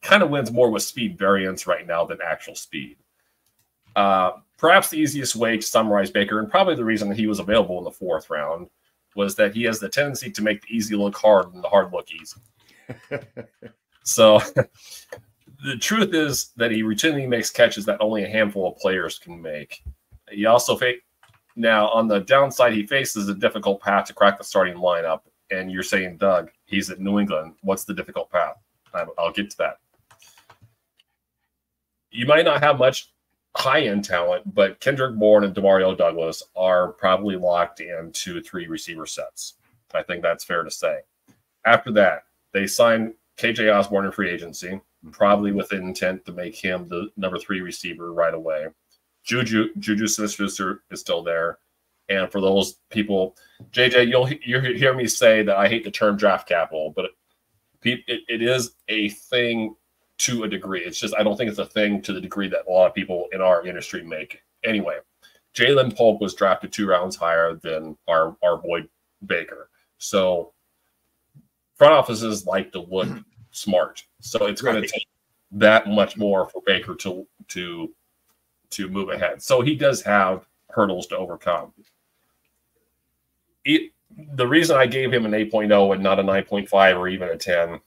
kind of wins more with speed variance right now than actual speed. perhaps the easiest way to summarize Baker, and probably the reason that he was available in the 4th round, was that he has the tendency to make the easy look hard and the hard look easy. So the truth is that he routinely makes catches that only a handful of players can make. He also now on the downside, he faces a difficult path to crack the starting lineup. And you're saying, Doug, he's at New England. What's the difficult path? I'll get to that. You might not have much high-end talent, but Kendrick Bourne and Demario Douglas are probably locked into 3 receiver sets. I think that's fair to say. After that, they signed KJ Osborne in free agency, probably with an intent to make him the number 3 receiver right away. Juju Smith-Schuster is still there. And for those people, JJ, you'll hear me say that I hate the term draft capital, but it is a thing to a degree. It's just I don't think it's a thing to the degree that a lot of people in our industry make. Anyway, Jalen Polk was drafted 2 rounds higher than our boy Baker. So front offices like to look smart. So it's going to take that much more for Baker to move ahead. So he does have hurdles to overcome. The reason I gave him an 8.0 and not a 9.5 or even a 10,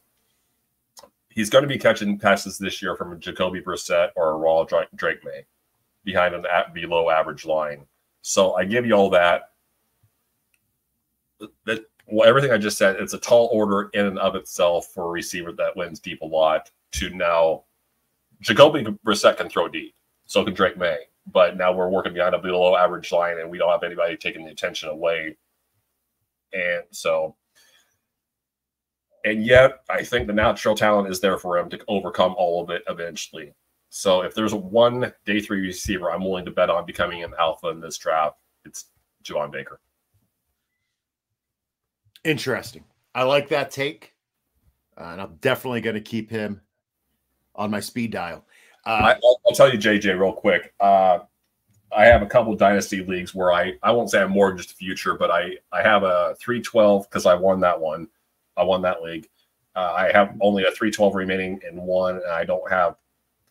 he's going to be catching passes this year from a Jacoby Brissett or a Raw Drake May behind an below average line. So I give you all that. Everything I just said, it's a tall order in and of itself for a receiver that wins deep a lot to now Jacoby Brissett can throw deep. So can Drake May. But now we're working behind a below average line and we don't have anybody taking the attention away. And yet, I think the natural talent is there for him to overcome all of it eventually. So if there's one day 3 receiver I'm willing to bet on becoming an alpha in this draft, it's Juwan Baker. Interesting. I like that take. And I'm definitely going to keep him on my speed dial. I'll tell you, JJ, real quick. I have a couple of dynasty leagues where I won't say I'm mortgaged the future, but I have a 312 because I won that one. I won that league. I have only a 312 remaining in one, and I don't have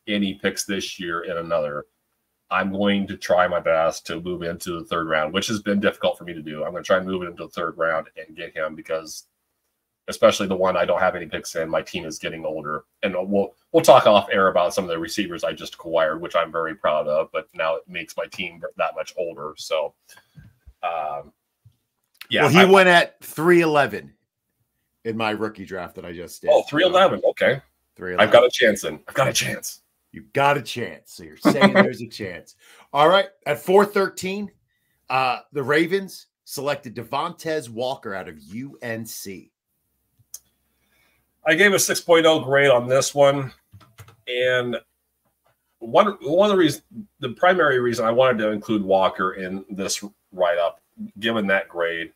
any picks this year in another. I'm going to try my best to move into the 3rd round, which has been difficult for me to do. I'm going to try and move it into the 3rd round and get him because, especially the one I don't have any picks in, my team is getting older. And we'll talk off air about some of the receivers I just acquired, which I'm very proud of, but now it makes my team that much older. So, yeah. Well, he went at 311 in my rookie draft that I just did. Oh, 311. Okay. 311. I've got a chance then. I've got a chance. You got a chance. So you're saying there's a chance. All right. At 413, the Ravens selected Devontae Walker out of UNC. I gave a 6.0 grade on this one. And one of the reasons, the primary reason I wanted to include Walker in this write-up, given that grade,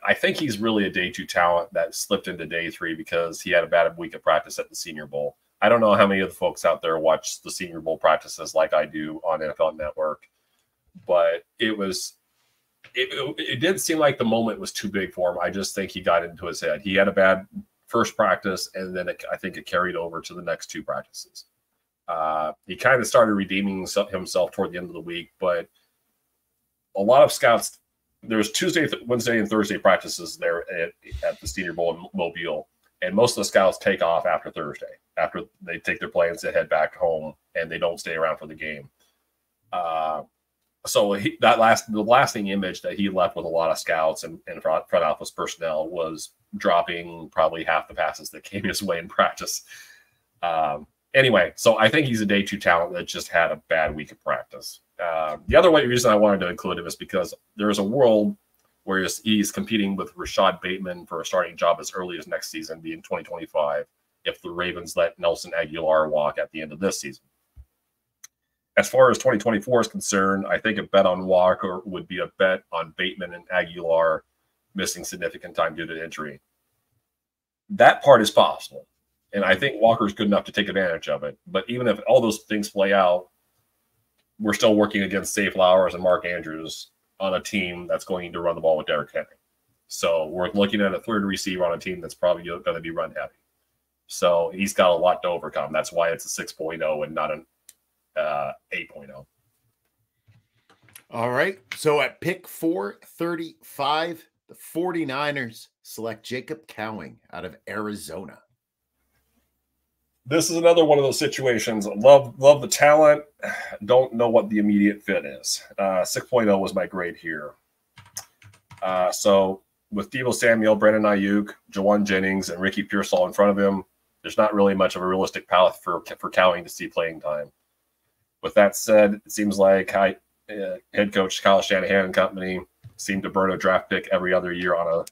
I think he's really a day 2 talent that slipped into day 3 because he had a bad week of practice at the Senior Bowl. I don't know how many of the folks out there watch the Senior Bowl practices like I do on NFL Network, but it did seem like the moment was too big for him. I just think he got into his head. He had a bad first practice, and then I think it carried over to the next 2 practices. He kind of started redeeming himself toward the end of the week, but a lot of scouts, there's Tuesday, Wednesday, and Thursday practices there at the Senior Bowl in Mobile, and most of the scouts take off after Thursday, after they take their planes to head back home, and they don't stay around for the game. So the lasting image that he left with a lot of scouts and front office personnel was dropping probably half the passes that came his way in practice. Anyway, so I think he's a day 2 talent that just had a bad week of practice. The other reason I wanted to include him is because there's a world where he's competing with Rashad Bateman for a starting job as early as next season, being 2025, if the Ravens let Nelson Aguilar walk at the end of this season. As far as 2024 is concerned, I think a bet on Walker would be a bet on Bateman and Aguilar missing significant time due to injury. That part is possible, and I think Walker's good enough to take advantage of it. But even if all those things play out, we're still working against Zay Flowers and Mark Andrews on a team that's going to run the ball with Derrick Henry. So we're looking at a 3rd receiver on a team that's probably going to be run heavy. So he's got a lot to overcome. That's why it's a 6.0 and not an 8.0. All right. So at pick 435, the 49ers select Jacob Cowing out of Arizona. This is another one of those situations. Love the talent. Don't know what the immediate fit is. 6.0 was my grade here. So with Deebo Samuel, Brandon Ayuk, Jawan Jennings, and Ricky Pearsall in front of him, there's not really much of a realistic path for Cowing to see playing time. With that said, it seems like head coach Kyle Shanahan and company seem to burn a draft pick every other year on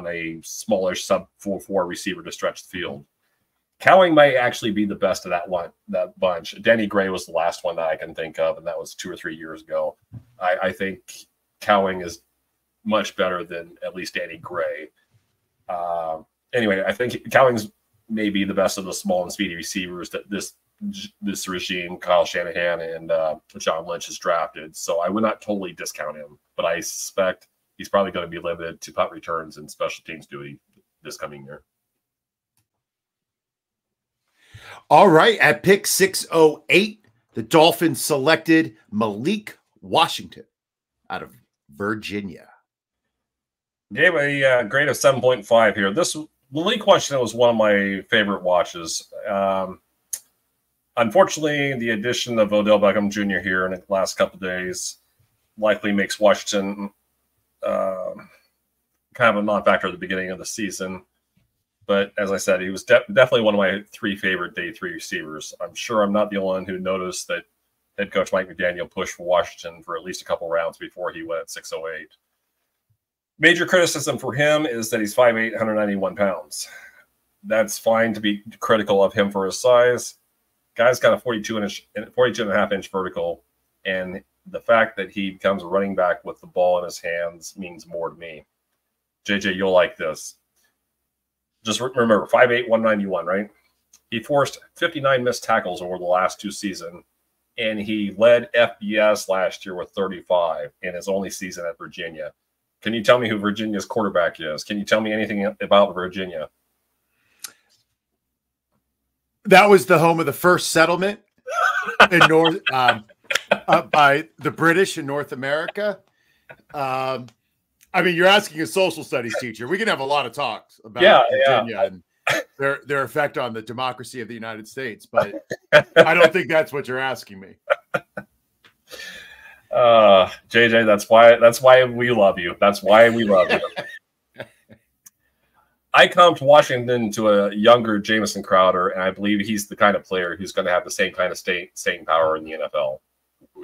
a smallish sub 4-4 receiver to stretch the field. Cowing might actually be the best of that bunch. Danny Gray was the last one that I can think of, and that was 2 or 3 years ago. I think Cowing is much better than at least Danny Gray. Anyway, I think Cowing's maybe the best of the small and speedy receivers that this regime, Kyle Shanahan and John Lynch, has drafted. So I would not totally discount him, but I suspect he's probably going to be limited to punt returns and special teams duty this coming year. All right. At pick 608, the Dolphins selected Malik Washington out of Virginia. Gave a grade of 7.5 here. This Malik Washington was one of my favorite watches. Unfortunately, the addition of Odell Beckham Jr. here in the last couple of days likely makes Washington kind of a non-factor at the beginning of the season. But as I said, he was definitely one of my 3 favorite day 3 receivers. I'm sure I'm not the only one who noticed that head coach Mike McDaniel pushed for Washington for at least a couple rounds before he went at 608. Major criticism for him is that he's 5'8", 191 pounds. That's fine to be critical of him for his size. Guy's got a 42.5-inch vertical, and the fact that he becomes a running back with the ball in his hands means more to me. JJ, you'll like this. Just remember, 5'8", 191, right? He forced 59 missed tackles over the last 2 seasons, and he led FBS last year with 35 in his only season at Virginia. Can you tell me who Virginia's quarterback is? Can you tell me anything about Virginia? That was the home of the first settlement in North by the British in North America. I mean, you're asking a social studies teacher. We can have a lot of talks about Virginia and their effect on the democracy of the United States, but I don't think that's what you're asking me. JJ, that's why we love you. That's why we love you. I comped Washington to a younger Jamison Crowder, and I believe he's the kind of player who's going to have the same kind of staying power in the NFL.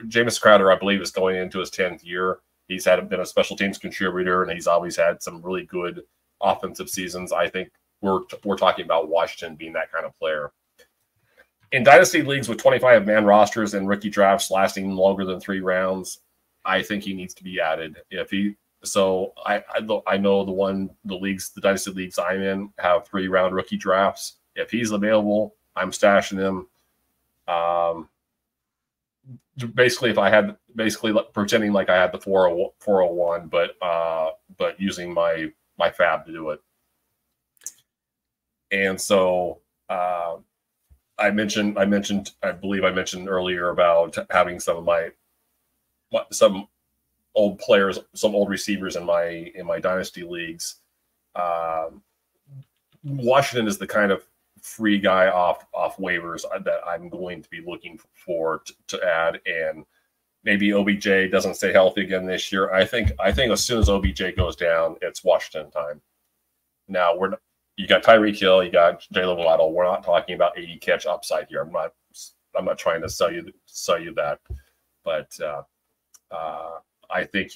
Jamison Crowder, I believe, is going into his 10th year. He's been a special teams contributor, and he's always had some really good offensive seasons. I think we're talking about Washington being that kind of player. In dynasty leagues with 25-man rosters and rookie drafts lasting longer than 3 rounds, I think he needs to be added. I know the dynasty leagues I'm in have 3-round rookie drafts. If he's available, I'm stashing him. Basically, pretending like I had the 401, but using my fab to do it. And so I believe I mentioned earlier about having some old players, some old receivers in my dynasty leagues. Washington is the kind of free guy off waivers that I'm going to be looking for to add, and maybe OBJ doesn't stay healthy again this year. I think as soon as OBJ goes down, it's Washington time. Now you got Tyreek Hill, you got Jalen Waddle. We're not talking about 80 catch upside here. I'm not trying to sell you that, but I think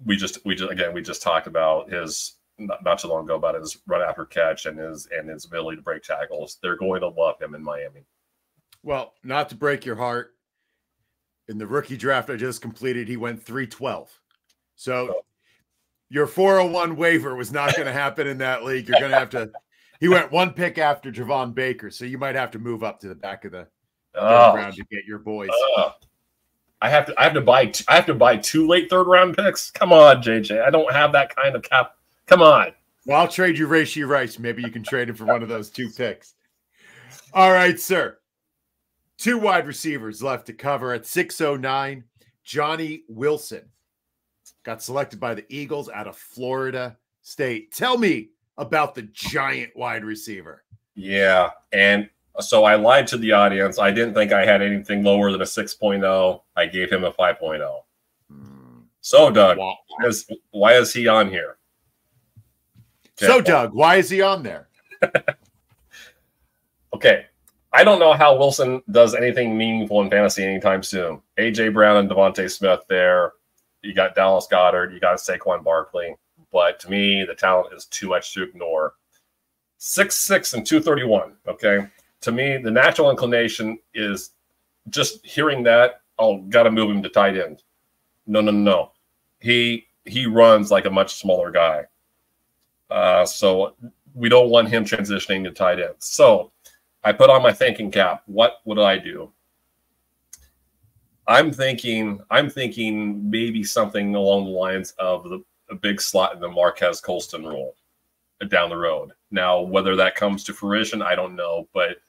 we just talked about his not too long ago about his run after catch and his ability to break tackles. They're going to love him in Miami. Well, not to break your heart, in the rookie draft I just completed, he went 312. So your 401 waiver was not going to happen in that league. You're going to have to. He went 1 pick after Javon Baker, so you might have to move up to the back of the third round to get your boys. I have to buy 2 late 3rd round picks. Come on, JJ. I don't have that kind of cap. Come on. Well, I'll trade you Rashee Rice. Maybe you can trade him for one of those 2 picks. All right, sir. 2 wide receivers left to cover at 609. Johnny Wilson got selected by the Eagles out of Florida State. Tell me about the giant wide receiver. Yeah, and so I lied to the audience. I didn't think I had anything lower than a 6.0. I gave him a 5.0. So, Doug, why is he on here? So, Doug, why is he on there? Okay. I don't know how Wilson does anything meaningful in fantasy anytime soon. A.J. Brown and Devontae Smith there. You got Dallas Goedert. You got Saquon Barkley. But to me, the talent is too much to ignore. 6'6" and 231, okay? To me, the natural inclination is just hearing that, oh, got to move him to tight end. No. He runs like a much smaller guy. So we don't want him transitioning to tight end. So I put on my thinking cap. What would I do? I'm thinking maybe something along the lines of a big slot in the Marquez Colston role down the road. Now, whether that comes to fruition, I don't know, but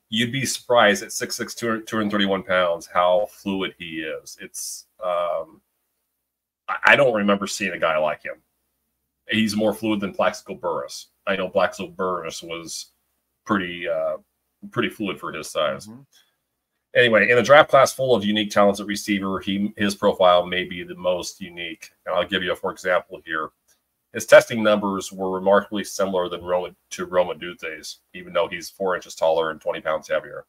you'd be surprised at 6'6", 231 pounds, how fluid he is. It's I don't remember seeing a guy like him. He's more fluid than Plaxico Burress. I know Plaxico Burress was pretty fluid for his size. Mm-hmm. Anyway, in a draft class full of unique talents at receiver, his profile may be the most unique. And I'll give you for example here. His testing numbers were remarkably similar to Rome Odunze's, even though he's 4 inches taller and 20 pounds heavier.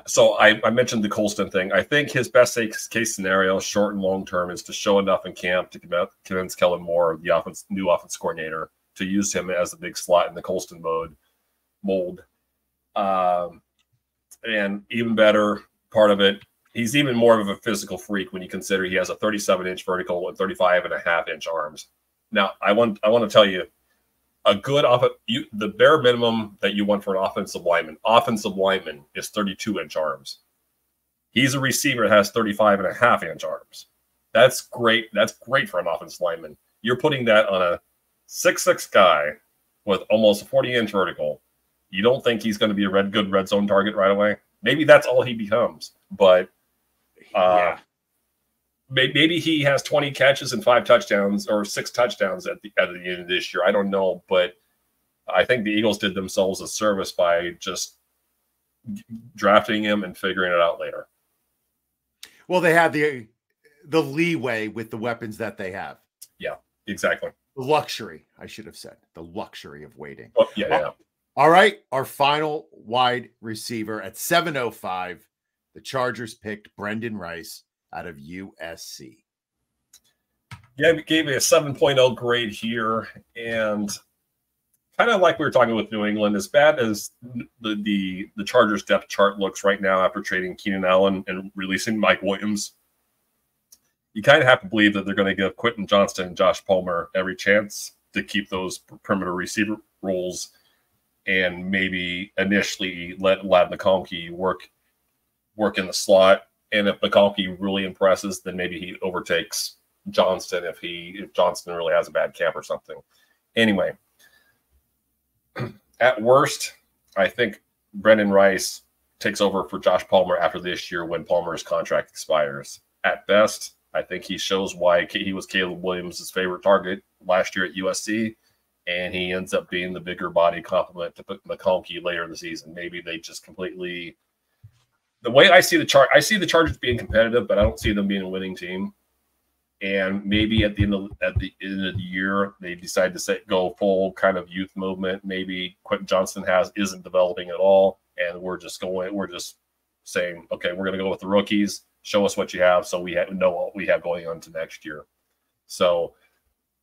So I mentioned the Colston thing. I think his best case scenario, short and long term, is to show enough in camp to convince Kellen Moore, the new offense coordinator, to use him as a big slot in the Colston mold. And even better, part of it, he's even more of a physical freak when you consider he has a 37-inch vertical and 35.5-inch arms. Now, I want to tell you, the bare minimum that you want for an offensive lineman is 32-inch arms. He's a receiver that has 35.5-inch arms. That's great. That's great for an offensive lineman. You're putting that on a 6'6" guy with almost a 40-inch vertical. You don't think he's going to be a good red zone target right away? Maybe that's all he becomes. But maybe he has 20 catches and 5 touchdowns or 6 touchdowns at the end of this year. I don't know, but I think the Eagles did themselves a service by just drafting him and figuring it out later. Well, they have the leeway with the weapons that they have. Yeah, exactly. The luxury, I should have said. The luxury of waiting. Oh, yeah. All right, our final wide receiver at 7:05. The Chargers picked Brendan Rice out of USC. Yeah, it gave me a 7.0 grade here, and kind of like we were talking with New England, as bad as the Chargers depth chart looks right now after trading Keenan Allen and releasing Mike Williams, you kind of have to believe that they're going to give Quentin Johnston and Josh Palmer every chance to keep those perimeter receiver roles and maybe initially let McConkey work in the slot. And if McConkey really impresses, then maybe he overtakes Johnston if Johnston really has a bad camp or something. Anyway, at worst, I think Brendan Rice takes over for Josh Palmer after this year when Palmer's contract expires. At best, I think he shows why he was Caleb Williams' favorite target last year at USC, and he ends up being the bigger body complement to McConkey later in the season. Maybe they just completely – the way I see the Chargers being competitive, but I don't see them being a winning team. And maybe at the end of the year, they decide to go full kind of youth movement. Maybe Quentin Johnston isn't developing at all, and we're just saying, okay, we're going to go with the rookies. Show us what you have, so we know what we have going on to next year. So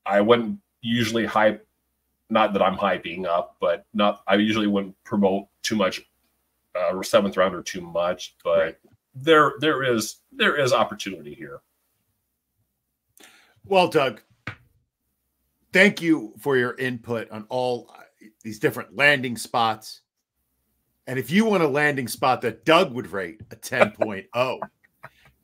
I wouldn't usually hype. Not that I'm hyping up, but I usually wouldn't promote too much. 7th rounder too much, but right. there is opportunity here. Well, Doug, thank you for your input on all these different landing spots. And if you want a landing spot that Doug would rate a 10.0,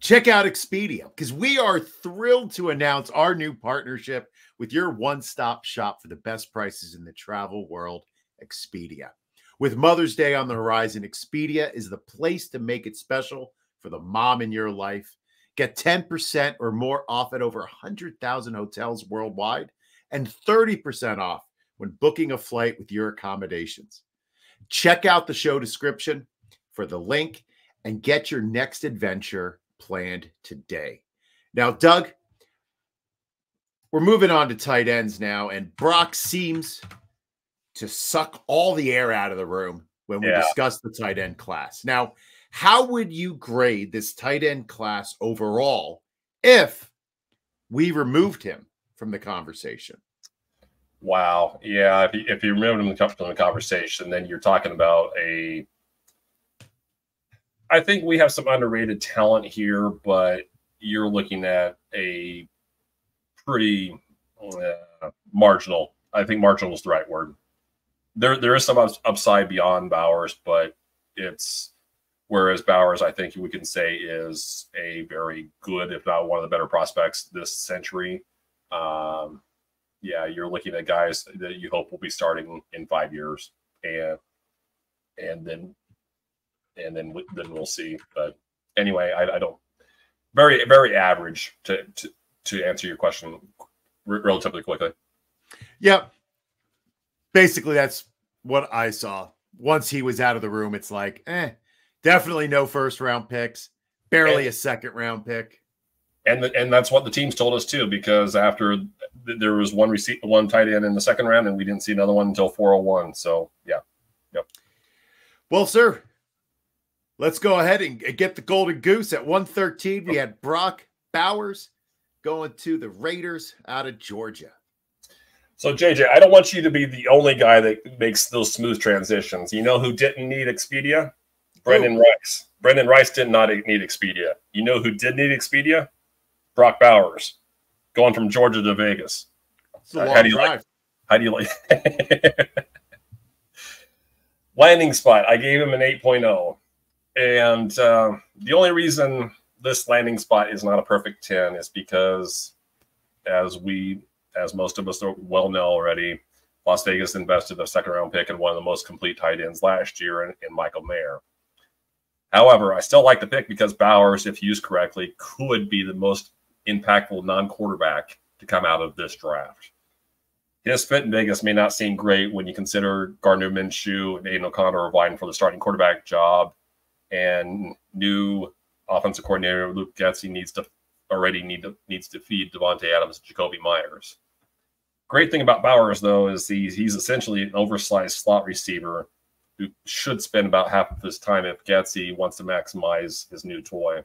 check out Expedia, because we are thrilled to announce our new partnership with your one-stop shop for the best prices in the travel world, Expedia. With Mother's Day on the horizon, Expedia is the place to make it special for the mom in your life. Get 10% or more off at over 100,000 hotels worldwide and 30% off when booking a flight with your accommodations. Check out the show description for the link and get your next adventure planned today. Now, Doug, we're moving on to tight ends now, and Brock seems to suck all the air out of the room when we discuss the tight end class. Now, how would you grade this tight end class overall if we removed him from the conversation? Wow. Yeah. If you remove him from the conversation, then you're talking about I think we have some underrated talent here, but you're looking at a pretty marginal. I think marginal is the right word. There is some upside beyond Bowers, but whereas Bowers, I think we can say is a very good, if not one of the better prospects this century. Yeah, you're looking at guys that you hope will be starting in 5 years, and then we'll see. But anyway, I don't very, very average to answer your question relatively quickly. Yep. Basically, that's what I saw. Once he was out of the room, it's like, definitely no first-round picks, barely a second-round pick. And that's what the teams told us, too, because after there was one tight end in the second round, and we didn't see another one until 401. So, yeah. Yep. Well, sir, let's go ahead and get the golden goose. At 113, we had Brock Bowers going to the Raiders out of Georgia. So, JJ, I don't want you to be the only guy that makes those smooth transitions. You know who didn't need Expedia? Brendan Rice. Brendan Rice did not need Expedia. You know who did need Expedia? Brock Bowers, going from Georgia to Vegas. It's a long drive. How do you like landing spot? I gave him an 8.0. And the only reason this landing spot is not a perfect 10 is because, as most of us well know already, Las Vegas invested a second-round pick in one of the most complete tight ends last year in Michael Mayer. However, I still like the pick because Bowers, if used correctly, could be the most impactful non-quarterback to come out of this draft. His fit in Vegas may not seem great when you consider Gardner Minshew and Aiden O'Connor are vying for the starting quarterback job, and new offensive coordinator Luke Getsy needs to feed Devontae Adams and Jacoby Myers. Great thing about Bowers, though, is he's essentially an oversized slot receiver who should spend about half of his time if Getsy wants to maximize his new toy.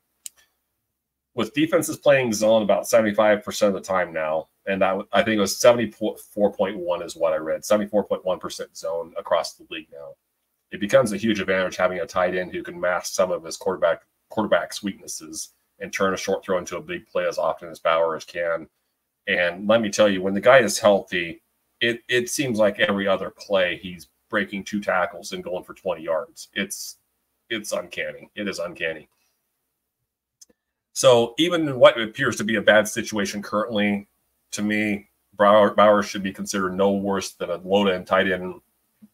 With defenses playing zone about 75% of the time now, and I think it was 74.1 is what I read, 74.1% zone across the league now. It becomes a huge advantage having a tight end who can mask some of his quarterback's weaknesses and turn a short throw into a big play as often as Bowers can. And let me tell you, when the guy is healthy, it seems like every other play he's breaking 2 tackles and going for 20 yards. It's uncanny. It is uncanny. So even in what appears to be a bad situation currently, to me, Bowers should be considered no worse than a low-end tight end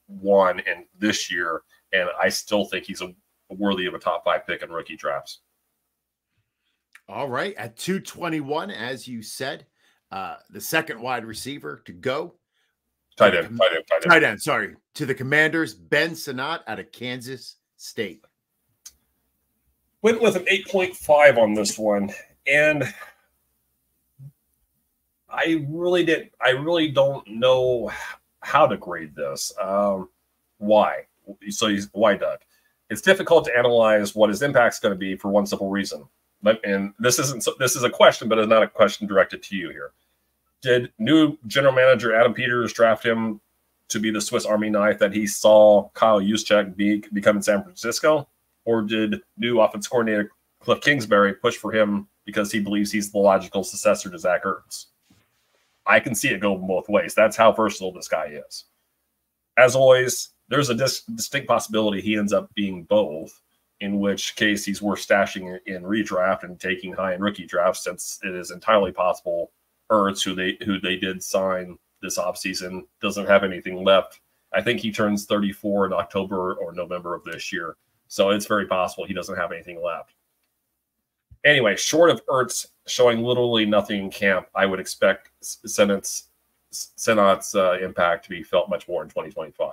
1 in this year, and I still think he's worthy of a top 5 pick in rookie drafts. All right, at 221, as you said, the second wide receiver to go. Tight end. Sorry, to the Commanders, Ben Sinnott out of Kansas State. Went with an 8.5 on this one, and I really don't know how to grade this. Why? Why, Doug? It's difficult to analyze what his impact's going to be for one simple reason. And this is a question, but it's not a question directed to you here. Did new general manager Adam Peters draft him to be the Swiss Army knife that he saw Kyle Juszczyk become in San Francisco? Or did new offensive coordinator Cliff Kingsbury push for him because he believes he's the logical successor to Zach Ertz? I can see it go both ways. That's how versatile this guy is. As always, there's a distinct possibility he ends up being both, in which case he's worth stashing in redraft and taking high in rookie drafts, since it is entirely possible Ertz, who they did sign this offseason, doesn't have anything left I think he turns 34 in October or November of this year. So it's very possible he doesn't have anything left. Anyway, short of Ertz showing literally nothing in camp, I would expect Senat's impact to be felt much more in 2025.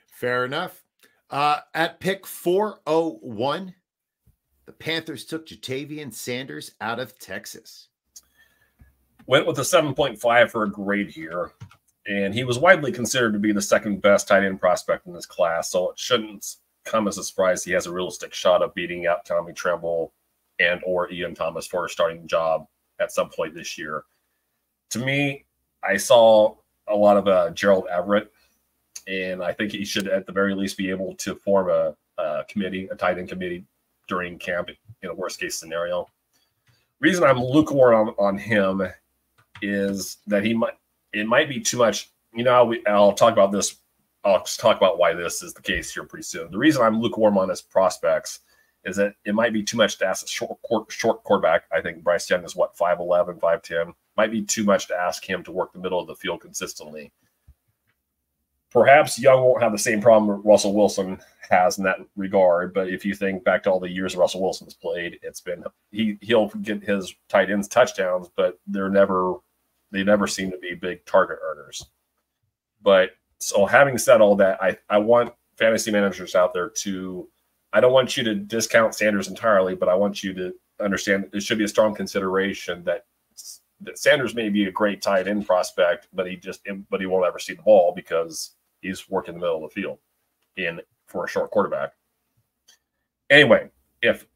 Fair enough. At pick 401, the Panthers took Jatavian Sanders out of Texas. Went with a 7.5 for a grade here, and he was widely considered to be the second best tight end prospect in this class, so it shouldn't come as a surprise he has a realistic shot of beating out Tommy Tremble and or Ian Thomas for a starting job at some point this year. To me, I saw a lot of Gerald Everett, and I think he should at the very least be able to form a committee, a tight end committee during camp in a worst case scenario. Reason I'm lukewarm on him is that it might be too much. You know, I'll talk about this. I'll just talk about why this is the case here pretty soon. The reason I'm lukewarm on his prospects is that it might be too much to ask a short quarterback. I think Bryce Young is 5'11", 5'10". Might be too much to ask him to work the middle of the field consistently. Perhaps Young won't have the same problem Russell Wilson has in that regard, but if you think back to all the years Russell Wilson's played, it's been he'll get his tight ends touchdowns, but they never seem to be big target earners. But so having said all that, I want fantasy managers out there to – I don't want you to discount Sanders entirely, but I want you to understand it should be a strong consideration that Sanders may be a great tight end prospect, but he won't ever see the ball because he's working the middle of the field for a short quarterback. Anyway, if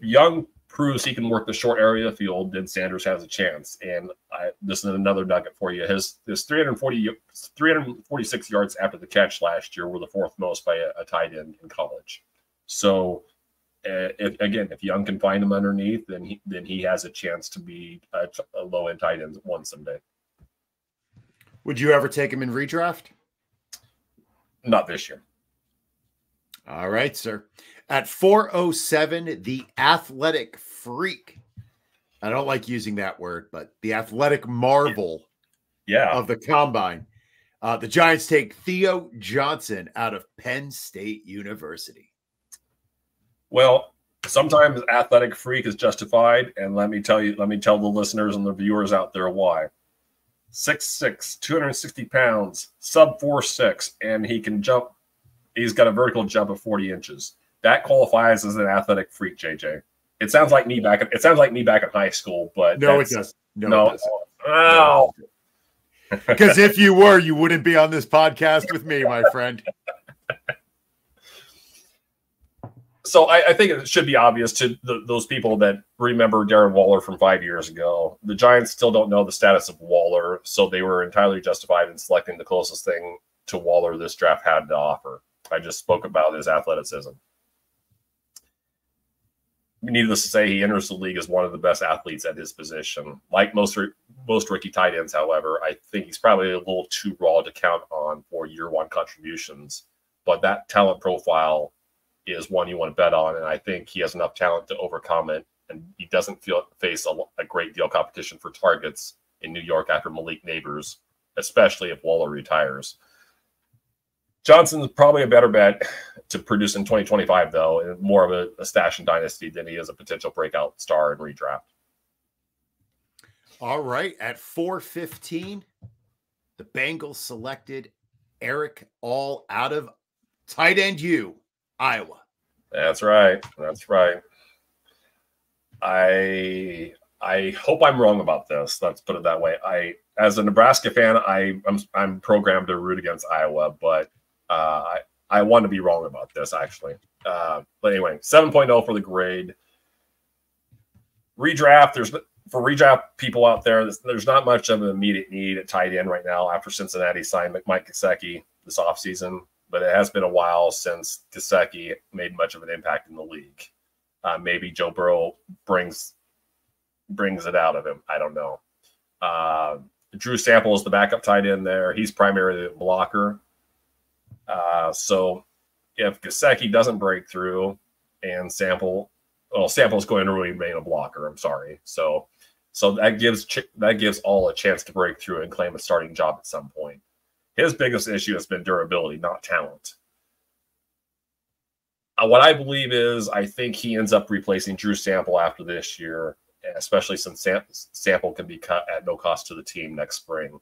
Young proves he can work the short area of the field, then Sanders has a chance. And this is another nugget for you. His 346 yards after the catch last year were the fourth most by a tight end in college. So, if Young can find him underneath, then he has a chance to be a low-end tight end one someday. Would you ever take him in redraft? Not this year. All right, sir. At 407, the athletic freak. I don't like using that word, but the athletic marvel of the combine. The Giants take Theo Johnson out of Penn State University. Well, sometimes athletic freak is justified, and let me tell the listeners and the viewers out there why. 6'6", 260 pounds, sub 4'6", and he can jump. He's got a vertical jump of 40 inches. That qualifies as an athletic freak, JJ. It sounds like me back in high school, but no, it doesn't. No, it doesn't. Oh. Because if you were, you wouldn't be on this podcast with me, my friend. So I think it should be obvious to those people that remember Darren Waller from 5 years ago. The Giants still don't know the status of Waller, so they were entirely justified in selecting the closest thing to Waller this draft had to offer. I just spoke about his athleticism. Needless to say, he enters the league as one of the best athletes at his position. Like most rookie tight ends, however, I think he's probably a little too raw to count on for year-one contributions. But that talent profile is one you want to bet on, and I think he has enough talent to overcome it, and he doesn't face a great deal of competition for targets in New York after Malik Nabers, especially if Waller retires. Johnson's probably a better bet to produce in 2025, though, and more of a stash and dynasty than he is a potential breakout star in redraft. All right, at 415, the Bengals selected Erick All out of tight end U, Iowa. That's right. That's right. I hope I'm wrong about this. Let's put it that way. As a Nebraska fan, I'm programmed to root against Iowa, but I want to be wrong about this, actually. But anyway, 7.0 for the grade. Redraft, for redraft people out there, there's not much of an immediate need at tight end right now after Cincinnati signed Mike Gesicki this offseason, but it has been a while since Gesicki made much of an impact in the league. Maybe Joe Burrow brings it out of him. I don't know. Drew Sample is the backup tight end there. He's primarily a blocker. So if Gesicki doesn't break through and Sample's going to remain a blocker. I'm sorry. So that gives All a chance to break through and claim a starting job at some point. His biggest issue has been durability, not talent. What I believe is I think he ends up replacing Drew Sample after this year, especially since Sample can be cut at no cost to the team next spring.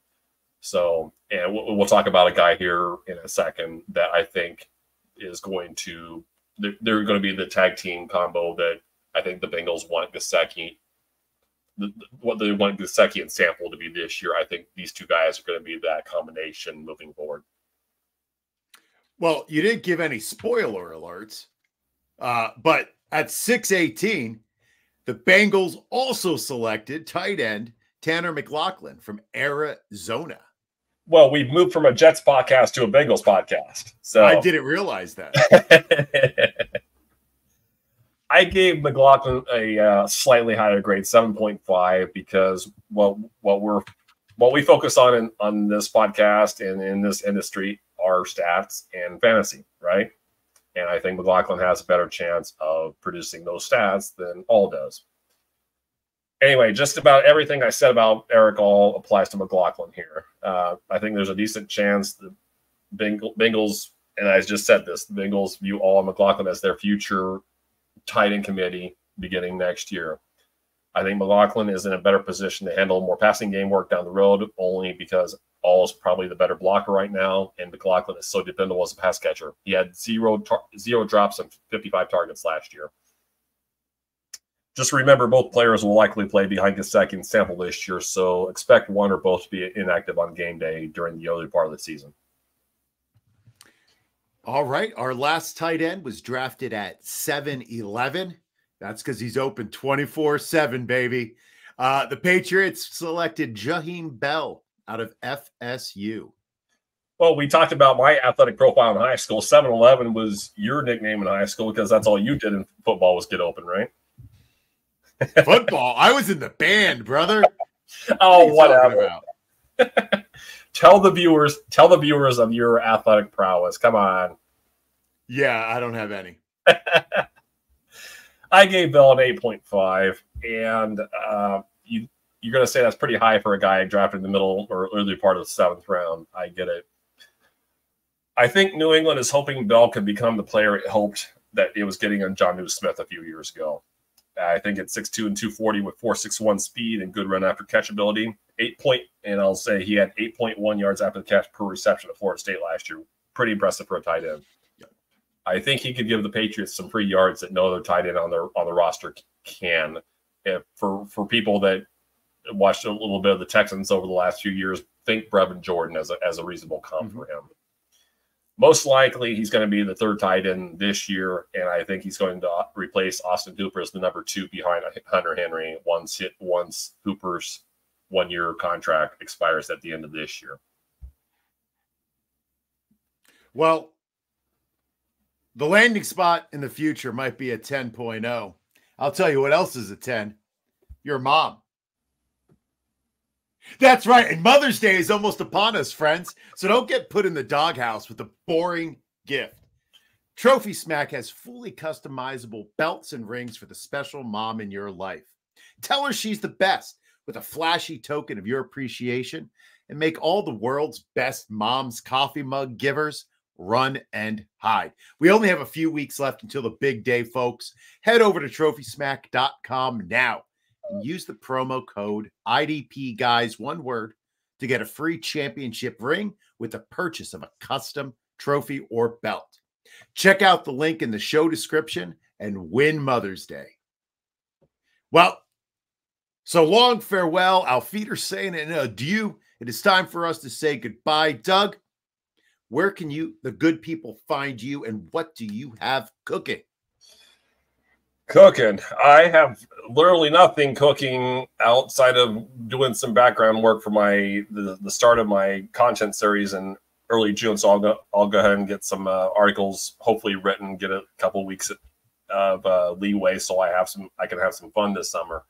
So, and we'll talk about a guy here in a second that I think is going to – they're going to be the tag team combo that I think the Bengals want Gesicki. What they want Gesicki and Sample to be this year, I think these two guys are going to be that combination moving forward. Well, you didn't give any spoiler alerts, but at 6:18, the Bengals also selected tight end Tanner McLachlan from Arizona. Well, we've moved from a Jets podcast to a Bengals podcast. So I didn't realize that. I gave McLachlan a slightly higher grade, 7.5, because what we focus on this podcast and in this industry are stats and fantasy, right? And I think McLachlan has a better chance of producing those stats than All does. Anyway, just about everything I said about Erick All applies to McLachlan here. I think there's a decent chance the Bengals, and I just said this, the Bengals view All and McLachlan as their future tight end committee beginning next year. I think McLachlan is in a better position to handle more passing game work down the road, only because All is probably the better blocker right now, and McLachlan is so dependable as a pass catcher. He had zero drops and 55 targets last year. Just remember, both players will likely play behind Gesicki and Sample this year, so expect one or both to be inactive on game day during the early part of the season. All right. Our last tight end was drafted at 7-11. That's because he's open 24/7, baby. The Patriots selected Jaheim Bell out of FSU. Well, we talked about my athletic profile in high school. 7-11 was your nickname in high school because that's all you did in football was get open, right? Football? I was in the band, brother. Oh, whatever. Tell the viewers of your athletic prowess. Come on. Yeah, I don't have any. I gave Bell an 8.5, and you're going to say that's pretty high for a guy drafted in the middle or early part of the 7th round. I get it. I think New England is hoping Bell can become the player it hoped that it was getting on John Smith a few years ago. I think at 6'2" and 240 with 4.61 speed and good run after catch ability. And I'll say he had 8.1 yards after the catch per reception at Florida State last year. Pretty impressive for a tight end. I think he could give the Patriots some free yards that no other tight end on the roster can. For people that watched a little bit of the Texans over the last few years, think Brevin Jordan as a reasonable comp for him. Most likely, he's going to be the 3rd tight end this year, and I think he's going to replace Austin Hooper as the number 2 behind Hunter Henry once Hooper's 1-year contract expires at the end of this year. Well, the landing spot in the future might be a 10.0. I'll tell you what else is a 10. Your mom. That's right. And Mother's Day is almost upon us, friends. So don't get put in the doghouse with a boring gift. Trophy Smack has fully customizable belts and rings for the special mom in your life. Tell her she's the best with a flashy token of your appreciation, and make all the world's best mom's coffee mug givers run and hide. We only have a few weeks left until the big day, folks. Head over to TrophySmack.com now and use the promo code IDP Guys, one word, to get a free championship ring with the purchase of a custom trophy or belt. Check out the link in the show description and win Mother's Day. Well, so long farewell. Auf Wiedersehen and adieu. It is time for us to say goodbye. Doug, where can the good people find you, and what do you have cooking? Cooking. I have literally nothing cooking outside of doing some background work for the start of my content series in early June. So I'll go ahead and get some articles hopefully written, get a couple weeks of leeway so I can have some fun this summer.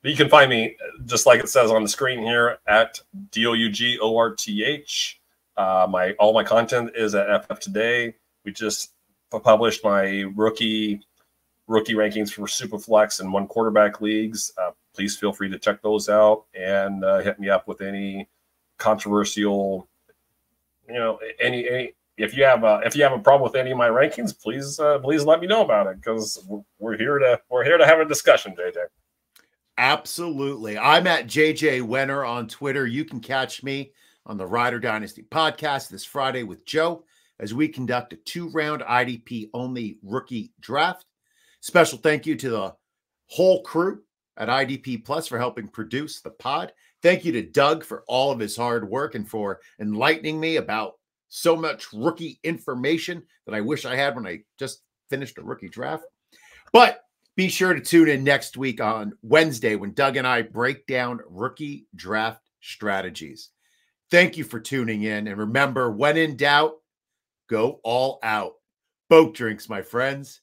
But you can find me, just like it says on the screen here, at DOUGORTH. All my content is at FF Today. We just published my rookie rankings for Superflex and 1 quarterback leagues. Please feel free to check those out and hit me up with any controversial, any if you have a problem with any of my rankings, please let me know about it, because we're here to have a discussion, JJ. Absolutely. I'm at JJ Wenner on Twitter. You can catch me on the Rider Dynasty podcast this Friday with Joe as we conduct a 2-round IDP only rookie draft. Special thank you to the whole crew at IDP Plus for helping produce the pod. Thank you to Doug for all of his hard work and for enlightening me about so much rookie information that I wish I had when I just finished a rookie draft. But be sure to tune in next week on Wednesday when Doug and I break down rookie draft strategies. Thank you for tuning in. And remember, when in doubt, go all out. Boat drinks, my friends.